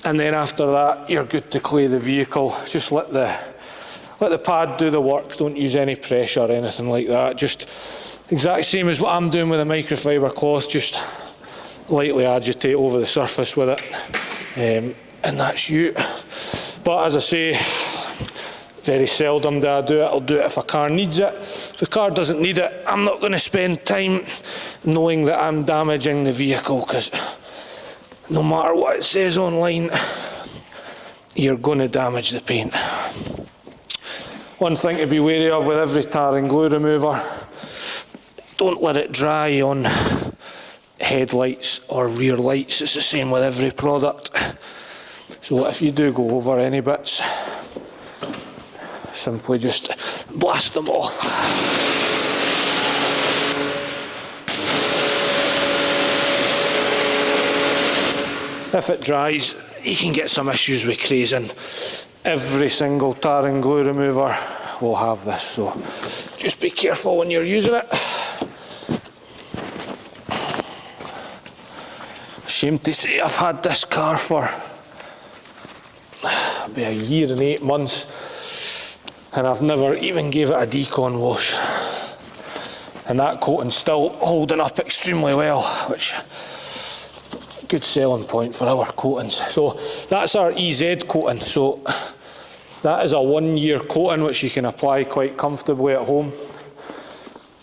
and then after that you're good to clay the vehicle. Just let the pad do the work, don't use any pressure or anything like that. Just exact same as what I'm doing with a microfiber cloth, just lightly agitate over the surface with it, and that's you. But as I say, very seldom do I do it. I'll do it if a car needs it. If the car doesn't need it, I'm not going to spend time knowing that I'm damaging the vehicle, because no matter what it says online, you're going to damage the paint. One thing to be wary of with every tar and glue remover, don't let it dry on headlights or rear lights. It's the same with every product. So if you do go over any bits, simply just blast them off. If it dries, you can get some issues with crazing. Every single tar and glue remover will have this, so just be careful when you're using it. Shame to say I've had this car for maybe a year and 8 months, and I've never even gave it a decon wash. And that coating's still holding up extremely well, which good selling point for our coatings. So that's our EZ coating. So that is a 1-year coating which you can apply quite comfortably at home.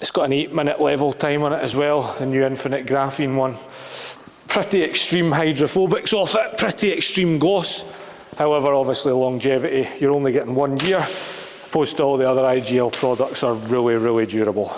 It's got an 8-minute level time on it as well, the new Infinite Graphene one. Pretty extreme hydrophobics off it, pretty extreme gloss. However, obviously longevity, you're only getting 1 year, opposed to all the other IGL products are really, really durable.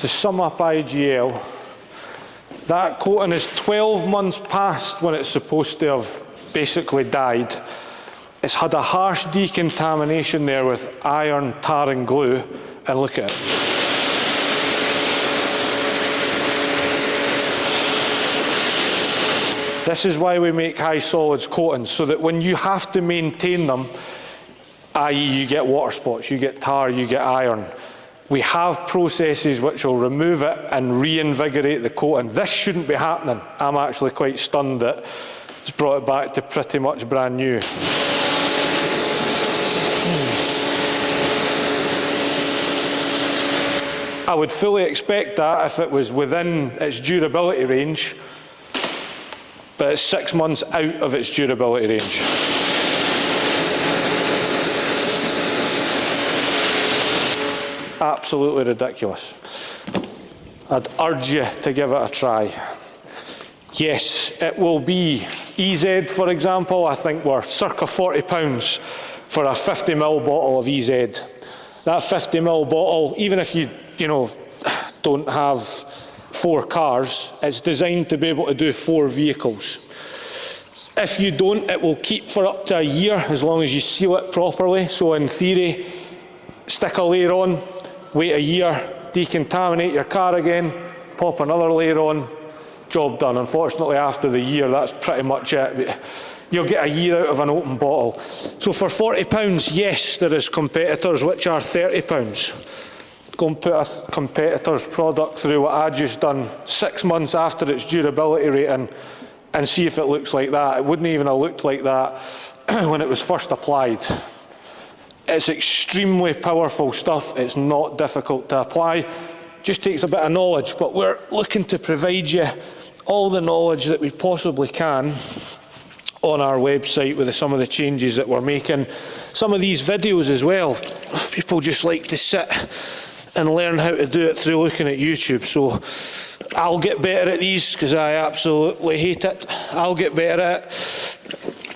to sum up IGL, that coating is 12 months past when it's supposed to have basically died. It's had a harsh decontamination there with iron, tar and glue, and look at it. This is why we make high solids coatings, so that when you have to maintain them, i.e. you get water spots, you get tar, you get iron, we have processes which will remove it and reinvigorate the coating. This shouldn't be happening. I'm actually quite stunned that it's brought it back to pretty much brand new. I would fully expect that if it was within its durability range, but it's 6 months out of its durability range. Absolutely ridiculous. I'd urge you to give it a try. Yes, it will be EZ, for example. I think we're circa £40 for a 50ml bottle of EZ. That 50ml bottle, even if you don't have 4 cars, it's designed to be able to do 4 vehicles. If you don't, it will keep for up to a year as long as you seal it properly. So in theory, stick a layer on, wait a year, decontaminate your car again, pop another layer on, job done. Unfortunately, after the year, that's pretty much it. You'll get a year out of an open bottle. So for £40, yes, there is competitors which are £30. Go and put a competitor's product through what I just done 6 months after its durability rating and see if it looks like that. It wouldn't even have looked like that when it was first applied. It's extremely powerful stuff. It's not difficult to apply. Just takes a bit of knowledge, but we're looking to provide you all the knowledge that we possibly can on our website with some of the changes that we're making. Some of these videos as well, people just like to sit and learn how to do it through looking at YouTube. So I'll get better at these because I absolutely hate it. I'll get better at it.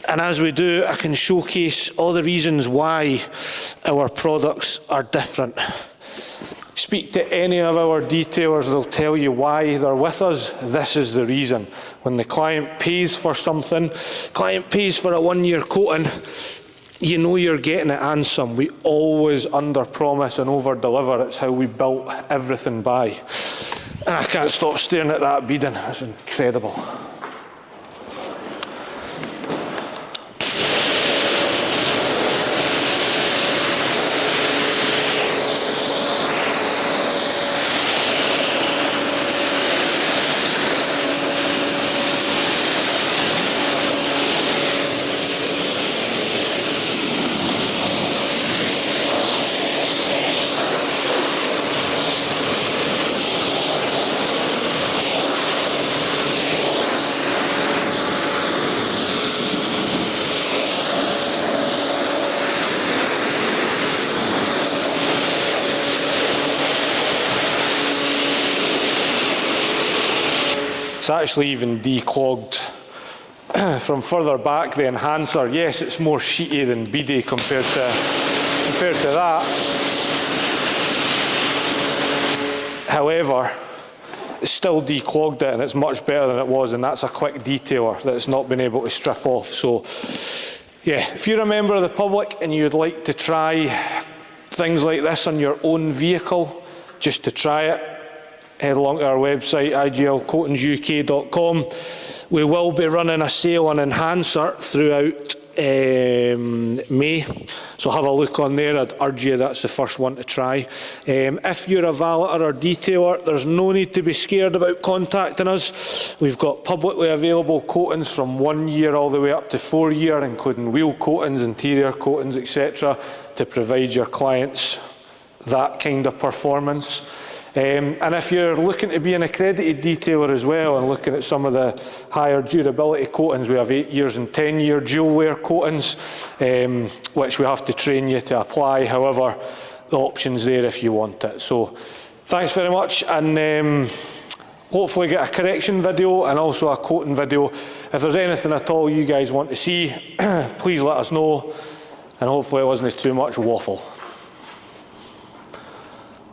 And as we do, I can showcase all the reasons why our products are different. Speak to any of our detailers, they'll tell you why they're with us. This is the reason. When the client pays for something, client pays for a 1-year coating, you know you're getting it and some. We always under-promise and over-deliver. It's how we built everything by. And I can't stop staring at that beading. It's incredible. It's actually even declogged from further back, the enhancer. Yes, it's more sheety than beady compared to that. However, it's still declogged it and it's much better than it was, and that's a quick detailer that it's not been able to strip off. So yeah, if you're a member of the public and you'd like to try things like this on your own vehicle, just to try it, head along to our website, iglcoatingsuk.com. We will be running a sale on enhancer throughout May, so have a look on there. I'd urge you, that's the first one to try. If you're a valeter or detailer, there's no need to be scared about contacting us. We've got publicly available coatings from 1 year all the way up to 4 year, including wheel coatings, interior coatings, etc., to provide your clients that kind of performance. And if you're looking to be an accredited detailer as well and looking at some of the higher durability coatings, we have 8 years and 10-year dual wear coatings, which we have to train you to apply. However, the option's there if you want it. So thanks very much, and hopefully get a correction video and also a coating video. If there's anything at all you guys want to see, please let us know, and hopefully it wasn't too much waffle.